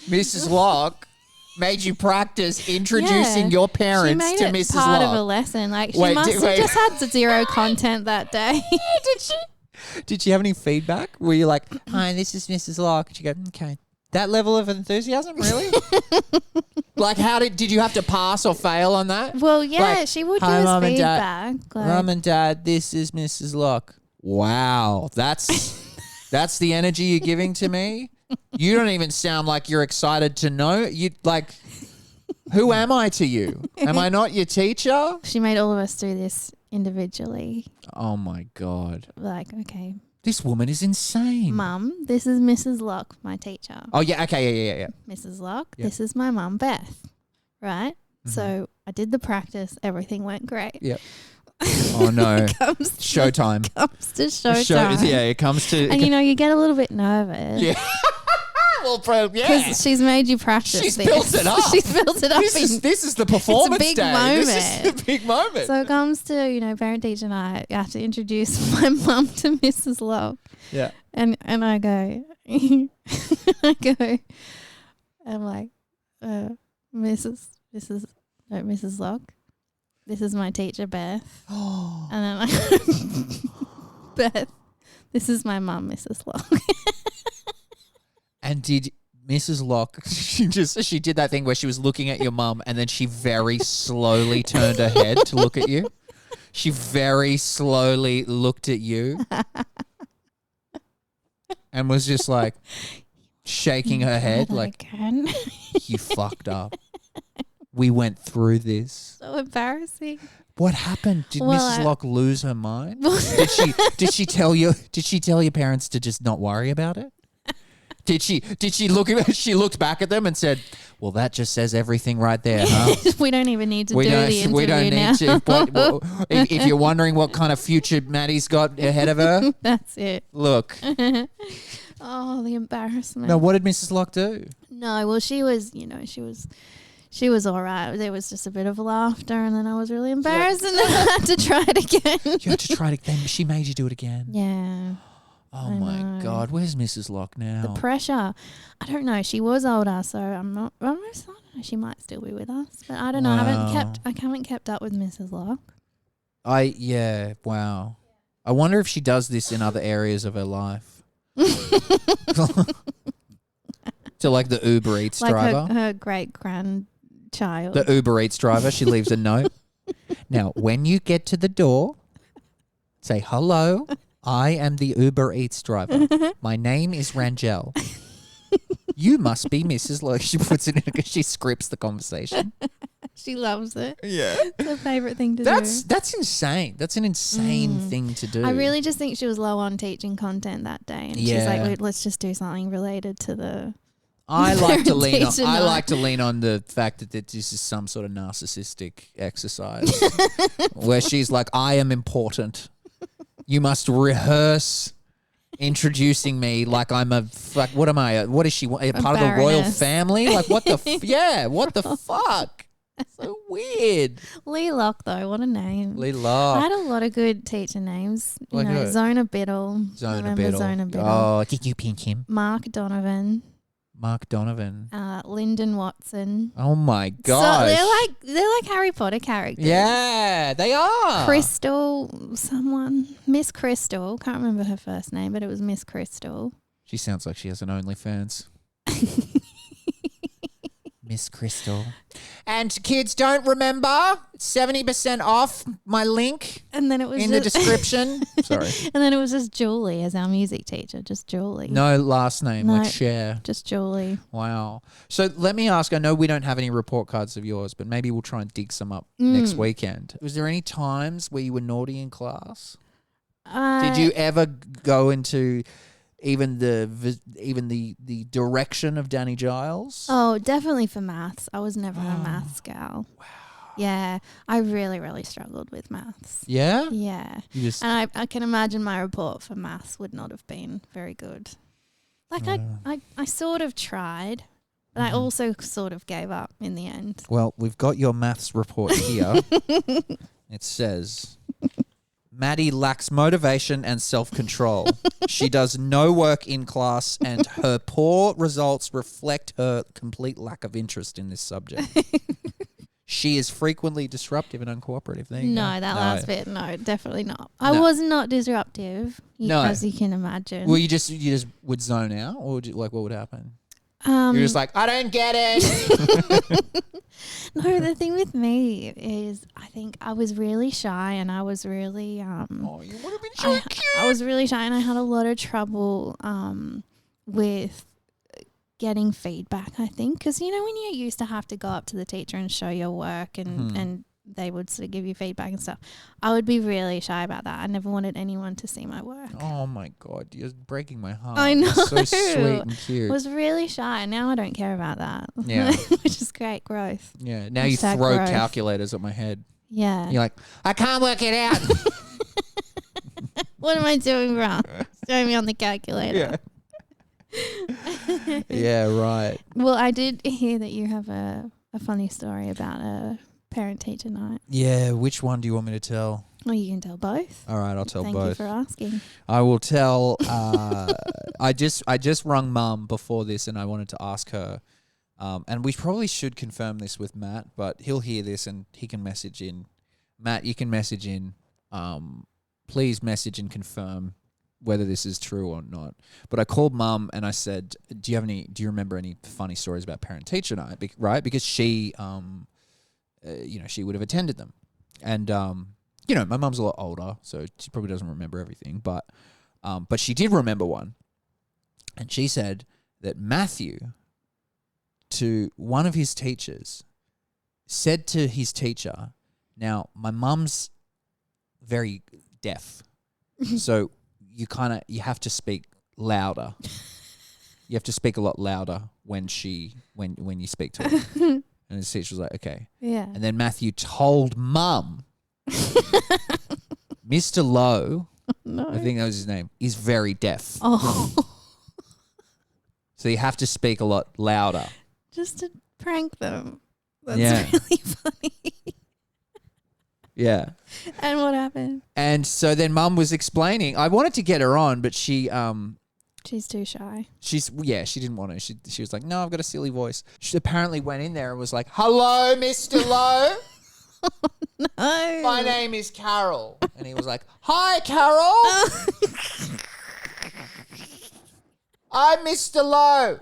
Mrs. Locke made you practice introducing Yeah. your She parents made to it Mrs. part of a Locke. lesson. Like she Wait, must did- have wait. just had zero content that day. Did she? Did she have any feedback? Were you like, "Hi, this is Mrs. Locke"? She go, "Okay." That level of enthusiasm, really? Like, did you have to pass or fail on that? Well, yeah, Like, she would "Hi, give us Mum and feedback. Like, Mum and Dad, this is Mrs. Locke. Wow, that's the energy you're giving to me. You don't even sound like you're excited to know. You like, who am I to you? Am I not your teacher? she made all of us do this individually. Oh my God, Like, okay, this woman is insane. Mum, this is Mrs. Locke, my teacher. Oh yeah, okay, yeah. Mrs. Locke, Yeah. this is my mum, Beth. Right? Mm-hmm. So I did the practice. Everything went great. Yep. Oh no, Comes to, showtime. comes to showtime. Yeah, it comes to. And you get a little bit nervous. yeah. Well, yeah. Because she's made you practice. She's this. built it up. She's built it up. This is the performance big day. This is moment. the big moment. So it comes to, parent teacher night. I have to introduce my mum to Mrs. Locke. yeah. And I go, I'm like, Mrs. Locke, this is my teacher, Beth. And then I Beth, this is my mum, Mrs. Locke. And did Mrs. Locke, she did that thing where she was looking at your mum and then she very slowly turned her head to look at you. She very slowly looked at you and was just like shaking her head like, Again. you fucked up. We went through this. So embarrassing. What happened? Did Well, Mrs. Locke lose her mind? Did she tell your parents to just not worry about it? Did she looked back at them and said, "Well, that just says everything right there, huh?" We don't even need to do the interview we don't now. need to. If you're wondering what kind of future Maddie's got ahead of her, That's it. look. Oh, the embarrassment. Now, what did Mrs. Locke do? No, well, she was all right. There was just a bit of laughter, and then I was really embarrassed, and then I had to try it again. You had to try it again. She made you do it again. Yeah. Oh I my know. God, where's Mrs. Locke now? The pressure. I don't know. She was older, so I don't know. She might still be with us, but I don't know. Wow. I haven't kept up with Mrs. Locke. Wow. I wonder if she does this in other areas of her life. To like the Uber Eats Like driver. her great grandchild. The Uber Eats driver, she leaves a note. Now, when you get to the door, say, "Hello, I am the Uber Eats driver. My name is Rangel. You must be Mrs. Locke." She puts it in because she scripts the conversation. She loves it. Yeah. It's her favorite thing to do. That's insane. That's an insane thing to do. I really just think she was low on teaching content that day, and she's Yeah. like, "Wait, let's just do something related to the." I like to lean on. Teacher I night. like to lean on the fact that this is some sort of narcissistic exercise where she's like, "I am important. You must rehearse introducing me like I'm a fuck. What am I? What is she? A part of the royal baroness. family? Like what the? Yeah. What the fuck? So weird. Lee Locke, though, what a name! Lee I Locke. had a lot of good teacher names. Like who? Zona Biddle. Zona Remember Biddle. Zona Biddle. Oh, Did you pinch him? Mark Donovan. Mark Donovan. Lyndon Watson. Oh my So gosh. they're like Harry Potter characters. Yeah, they are. Crystal, Miss Crystal. Can't remember her first name, but it was Miss Crystal. She sounds like she has an OnlyFans. Miss Crystal. And kids, don't remember 70% off my link And then it was in the just, description. Sorry. and then it was just Julie as our music teacher, just Julie. No last name, No. like Cher. Just Julie. Wow. So let me ask, I know we don't have any report cards of yours, but maybe we'll try and dig some up next weekend. Was there any times where you were naughty in class? Did you ever go into even the direction of Danny Giles? Oh, definitely for maths. I was never a maths gal. Wow. Yeah, I really, really struggled with maths. Yeah? Yeah. You just And I can imagine my report for maths would not have been very good. Like I sort of tried, but I also sort of gave up in the end. Well, we've got your maths report here. It says Maddie lacks motivation and self-control. She does no work in class and her poor results reflect her complete lack of interest in this subject. She is frequently disruptive and uncooperative. There you go. No, that last bit, no, definitely not. I No. was not disruptive, No. as you can imagine. Well, you just would zone out, or would you, like what would happen? Um, You're just like, I don't get it. no, the thing with me is I think I was really shy and I was really Oh, you would have been so cute. I was really shy and I had a lot of trouble with getting feedback, I think, because when you used to have to go up to the teacher and show your work and they would sort of give you feedback and stuff, I would be really shy about that. I never wanted anyone to see my work. Oh my God, you're breaking my heart. I know. You're so sweet and cute. I was really shy and now I don't care about that. Yeah. Which is great growth. Yeah, now you Hashtag throw growth. calculators at my head. Yeah. You're like, I can't work it out. What am I doing wrong? Throw me on the calculator. Yeah, right. Well, I did hear that you have a funny story about a parent-teacher night. Yeah, which one do you want me to tell? Well, you can tell both. All right, I'll tell Thank you both. for asking. I will tell. I just rung Mum before this, and I wanted to ask her. And we probably should confirm this with Matt, but he'll hear this and he can message in. Matt, you can message in. Please message and confirm whether this is true or not. But I called Mum and I said, "Do you remember any funny stories about parent teacher night?" Right, because she, she would have attended them, and my mum's a lot older, so she probably doesn't remember everything, but she did remember one, and she said that Matthew, to one of his teachers, said to his teacher, now my mum's very deaf, so you have to speak louder. You have to speak a lot louder when you speak to her. And his teacher was like, okay. Yeah. And then Matthew told Mum, Mr. Lowe, No. I think that was his name, is very deaf. Oh. So you have to speak a lot louder. Just to prank them. That's Yeah. really funny. Yeah. And what happened? And so then Mum was explaining. I wanted to get her on, but she She's too shy. she didn't want to. She was like, no, I've got a silly voice. She apparently went in there and was like, hello, Mr. Lowe. No. My name is Carol. And he was like, hi, Carol. I'm Mr. Lowe.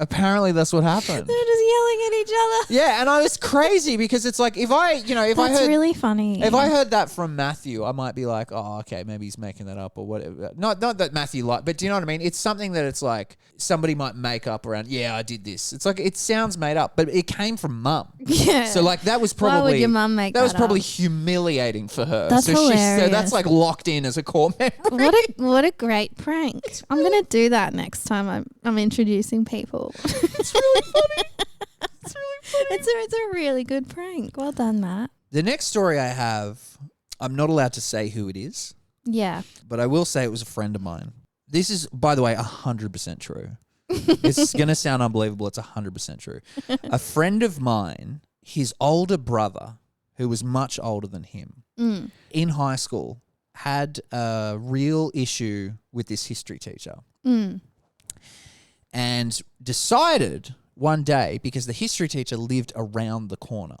Apparently that's what happened. They're just yelling at each other. Yeah, and I was crazy because it's like if I That's heard really funny. if I heard that from Matthew, I might be like, oh, okay, maybe he's making that up or whatever. Not that Matthew but do you know what I mean? It's something that it's like somebody might make up around, yeah, I did this. It's like it sounds made up, but it came from Mum. Yeah. So like that was probably Why would your mum make that was that probably up? humiliating for her. That's so hilarious. that's like locked in as a core memory. What a great prank. I'm gonna do that next time I'm introducing people. It's really funny. It's really funny. It's a really good prank. Well done, Matt. The next story I have, I'm not allowed to say who it is, Yeah. but I will say it was a friend of mine. This is, by the way, 100% true. It's going to sound unbelievable. It's 100% true. A friend of mine, his older brother, who was much older than him, in high school, had a real issue with this history teacher. And decided one day, because the history teacher lived around the corner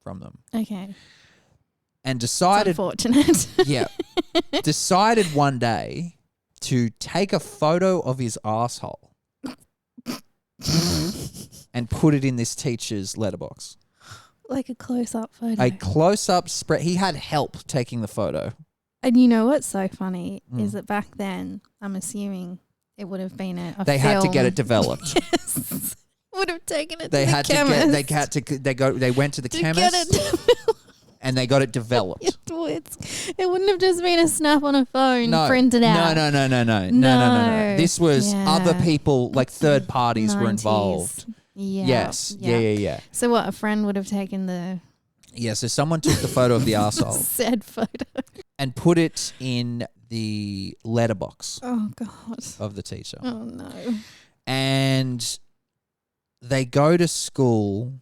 from them, Okay. and It's decided unfortunate. decided one day to take a photo of his asshole and put it in this teacher's letterbox. Like a close-up photo. A close-up spread. He had help taking the photo. And you know what's so funny is that back then, I'm assuming it would have been a They had to get film. it developed. Yes. Would have taken it They to the had to chemist. get. They went to the to chemist get it and they got it developed. It wouldn't have just been a snap on a phone printed out. No. This was Yeah. other people, like third parties were involved. 90s. Yeah. Yes. Yeah. So what? A friend would have taken the Yeah, so someone took the photo of the arsehole said photo. and put it in the letterbox Oh God. of the teacher. Oh no. And they go to school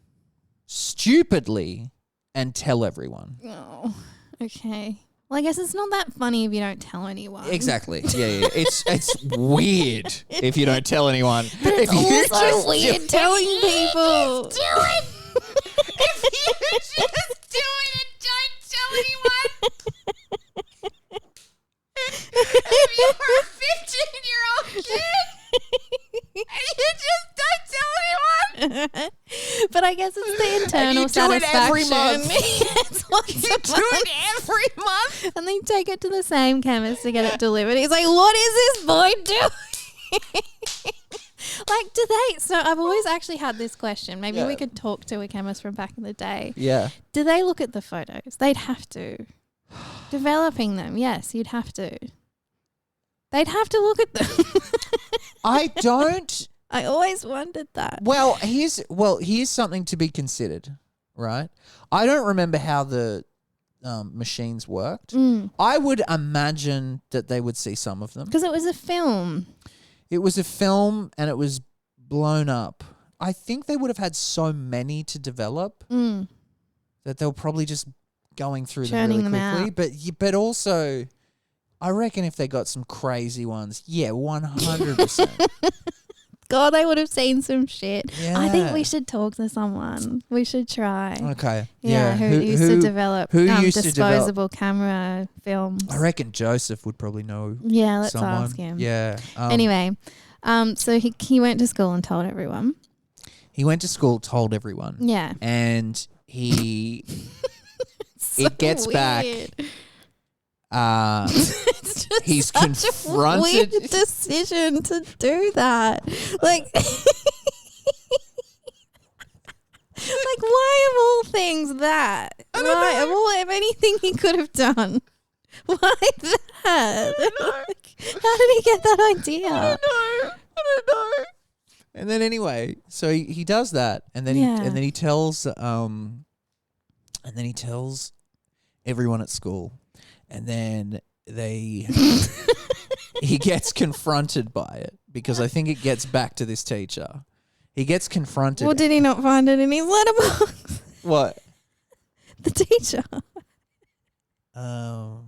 stupidly and tell everyone. Oh. Okay. Well, I guess it's not that funny if you don't tell anyone. Exactly. Yeah. It's weird if you don't tell anyone. But it's If you also just weird telling people. If you just do it and don't tell anyone. If you're a 15-year-old kid and you just don't tell anyone. But I guess it's the internal you do it every satisfaction. month. It's once You a do month. it every month. And they take it to the same chemist to get it delivered. He's like, what is this boy doing? Like, do they? So I've always actually had this question. Maybe we could talk to a chemist from back in the day. Yeah. Do they look at the photos? They'd have to. Developing them, yes, you'd have to. They'd have to look at them. I don't. I always wondered that. Well, here's something to be considered, right? I don't remember how the machines worked. I would imagine that they would see some of them. Because it was a film. It was a film and it was blown up. I think they would have had so many to develop that they were probably just going through Churning them really them quickly. But also, I reckon if they got some crazy ones, 100%. God, they would have seen some shit. I think Yeah. we should talk to someone. We should try. Okay. Yeah, who used to develop who used to develop- disposable camera films. I reckon Joseph would probably know Yeah, let's someone. ask him. Yeah. Anyway, so he went to school and told everyone. He went to school, told everyone, Yeah. and he So it gets back. weird. It's just he's such confronted- a weird decision to do that. Like, like why of all things that? Why of all of anything he could have done? Why that? Like, how did he get that idea? I don't know. And then anyway, so he does that, and then Yeah. he tells everyone at school, and then he gets confronted by it because I think it gets back to this teacher. He gets confronted. Well, did he not find it in his letterbox? What? The teacher. No.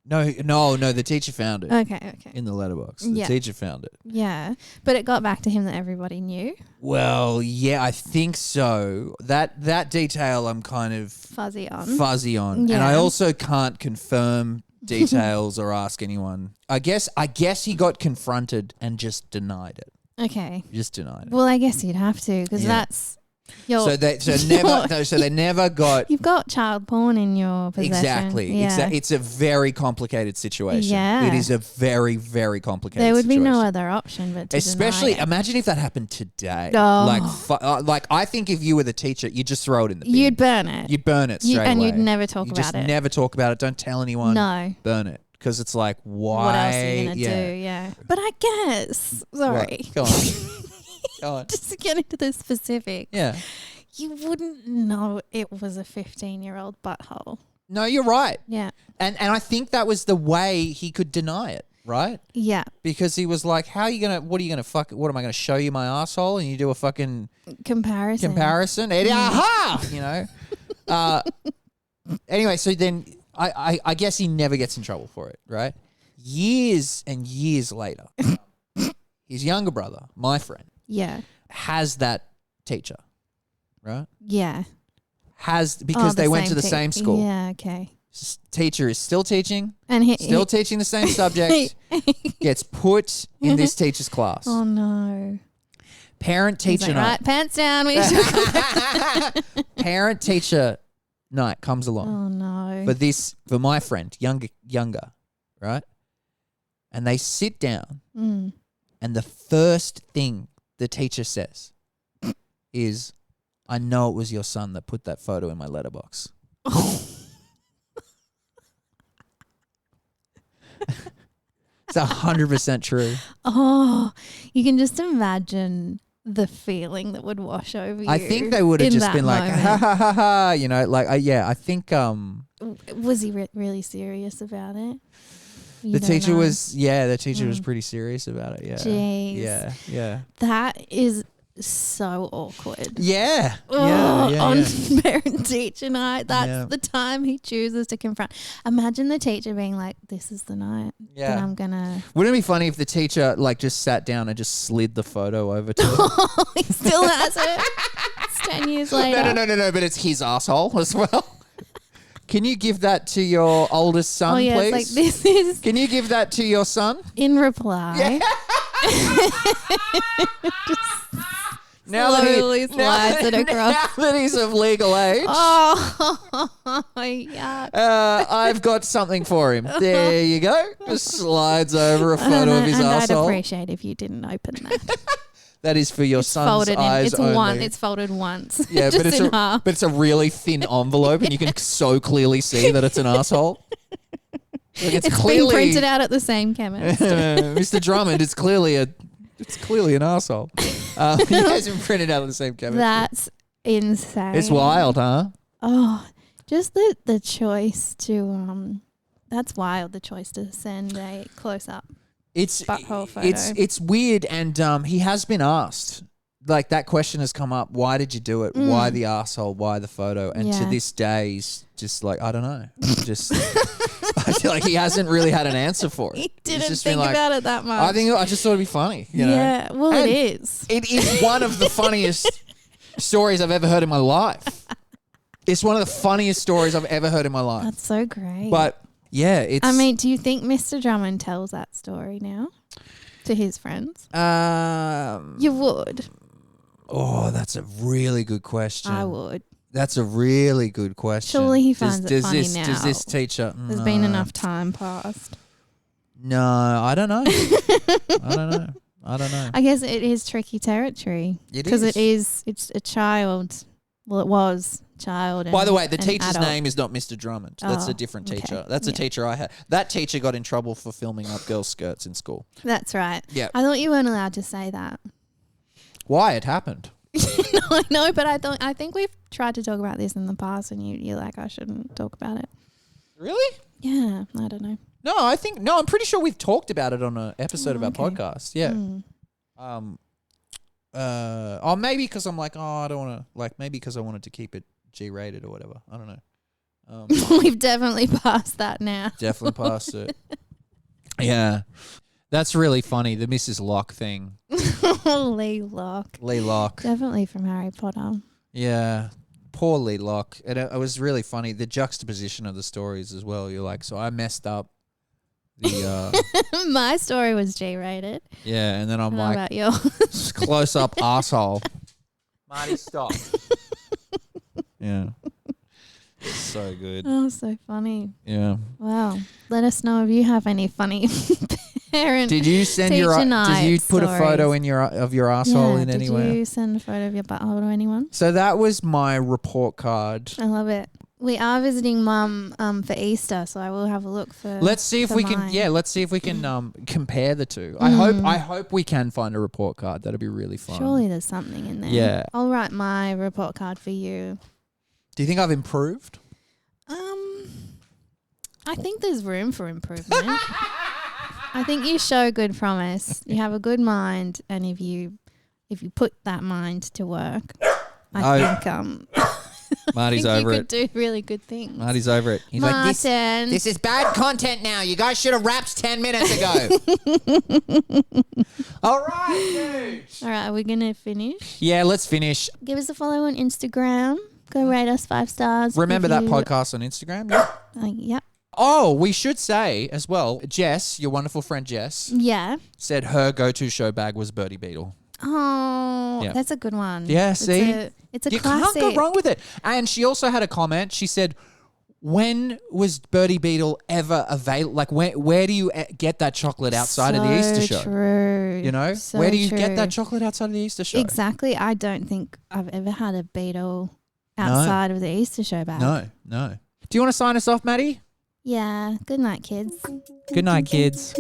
The teacher found it Okay. in the letterbox. The Yeah. teacher found it. Yeah, but it got back to him that everybody knew. Well, yeah, I think so. That detail I'm kind of Fuzzy on. fuzzy on, and Yeah. I also can't confirm details or ask anyone. I guess he got confronted and just denied it. Okay. Just denied it. Well, I guess you'd have to because Yeah. that's your. So they never got You've got child porn in your possession. exactly. Yeah. It's a very complicated situation. Yeah. It is a very very complicated. There would be no situation. other option but to Especially, deny it. imagine if that happened today. Oh. Like I think if you were the teacher, you'd just throw it in the bin. You'd burn it. You'd burn it straight and away. you'd never talk You about just it. never talk about it. Don't tell anyone. No. Burn it. Because it's like, why? What else are you gonna do? Yeah. But I guess. Sorry. What? Go on. Go on. Just to get into the specific, Yeah. you wouldn't know it was a 15-year-old butthole. No, you're right. Yeah. And I think that was the way he could deny it, right? Yeah. Because he was like, what are you gonna what am I gonna show you my asshole and you do a fucking comparison? Eddie, aha! You know? Anyway, so then I guess he never gets in trouble for it, right? Years and years later, his younger brother, my friend, Yeah. has that teacher, right? Yeah. Because they went to the te- same school. Yeah, okay. Teacher is still teaching, And still teaching the same subject, gets put in this teacher's class. Oh no. Parent He's teacher like, night. right, pants down. We need to Parent teacher night comes along Oh no. for my friend, younger, right? And they sit down, Mm. and the first thing the teacher says is, "I know it was your son that put that photo in my letterbox." It's 100% true. Oh, you can just imagine the feeling that would wash over you. I think they would have in just that been like, ha moment. ha ha ha, you know, like, yeah, I think Was he really serious about it? You the don't teacher know. was, the teacher was pretty serious about it, yeah. Jeez. Yeah, yeah. That is so awkward. Yeah, Oh, yeah. on parent teacher night. That's Yeah. the time he chooses to confront. Imagine the teacher being like, "This is the night that Yeah. I'm gonna." Wouldn't it be funny if the teacher like just sat down and just slid the photo over to him? He still has it. It's 10 years later. No, but it's his asshole as well. Can you give that to your oldest son, Oh yeah, please? it's like this is Can you give that to your son? in reply. Slowly slides it across. Now that he's of legal age, Oh, yuck. I've got something for him. There you go. Just slides over a photo of his and I'd asshole. appreciate if you didn't open that. That is for your son's Folded in. eyes It's only. It's folded once. Yeah, just but it's in half. but it's a really thin envelope, and you can so clearly see that it's an asshole. Like It's clearly been printed out at the same chemist. Mr. Drummond. It's clearly an asshole. It hasn't been printed out of the same chemist. That's insane. It's wild, huh? Oh, just the choice to that's wild. The choice to send a close up. It's Butthole photo. It's weird, and he has been asked. Like that question has come up. Why did you do it? Why the asshole? Why the photo? And to Yeah. this day, he's just like, I don't know. I I feel like he hasn't really had an answer for it. He He's didn't just been think like, about it that much. I just thought it'd be funny. You know? Yeah, well, And it is. It is one of the funniest stories I've ever heard in my life. It's one of the funniest stories I've ever heard in my life. That's so great. But yeah, it's. I mean, do you think Mr. Drummond tells that story now to his friends? You would. Oh, that's a really good question. I would. That's a really good question. Surely he finds it does funny this, now. Does this teacher? There's been enough time passed. No, I don't know. I don't know. I guess it is tricky territory. It Because is. it's a child. Well, it was child. By the way, the and teacher's adult. name is not Mr. Drummond. That's a Oh, different okay. teacher. That's a Yeah. teacher I had. That teacher got in trouble for filming up girls' skirts in school. That's right. Yeah. I thought you weren't allowed to say that. Why? It happened. No, I know, but I think we've tried to talk about this in the past, and you're like, I shouldn't talk about it. Really? Yeah, I don't know. No, I'm pretty sure we've talked about it on an episode of our okay. podcast. Yeah. Mm. Maybe because I'm like, I don't want to, like, maybe because I wanted to keep it G-rated or whatever. I don't know. We've definitely passed that now. Definitely past it. Yeah. That's really funny. The Mrs. Locke thing. Lee Locke. Lee Locke. Definitely from Harry Potter. Yeah. Poor Lee Locke. And it was really funny. The juxtaposition of the stories as well. You're like, so I messed up the, My story was G-rated. yeah. And then I'm How like, about yours? close up asshole. Marty, stop. Yeah. So good. Oh, so funny. Yeah. Wow. Let us know if you have any funny parent. Did you send your? Teacher Did you night put a photo stories. in your asshole in Did anywhere? you send a photo of your butthole to anyone? So that was my report card. I love it. We are visiting Mum for Easter, so I will have a look for. Let's see if for we can. mine. Yeah, let's see if we can compare the two. Mm. I hope we can find a report card. That'd be really fun. Surely there's something in there. Yeah. I'll write my report card for you. Do you think I've improved? I think there's room for improvement. I think you show good promise. You have a good mind, and if you put that mind to work, I think Marty's I think over you it. could do really good things. Marty's over it. He's like, Martin. this is bad content now. You guys should have rapped 10 minutes ago. All right, dude. All right, are we gonna finish? Yeah, let's finish. Give us a follow on Instagram. Go rate us 5 stars. Remember if that you- podcast on Instagram? Yeah. Yep. Oh, we should say as well, Jess, your wonderful friend Jess, Yeah. said her go-to show bag was Birdie Beetle. Oh, Yeah. that's a good one. Yeah, It's see? it's a You classic. can't go wrong with it. And she also had a comment. She said, when was Birdie Beetle ever available? Like, where do you get that chocolate outside of the Easter show? True. You know? So where do you true. get that chocolate outside of the Easter show? Exactly. I don't think I've ever had a beetle outside of the Easter show bag. No. Do you want to sign us off, Maddie? Yeah. Good night, kids. Good night, kids.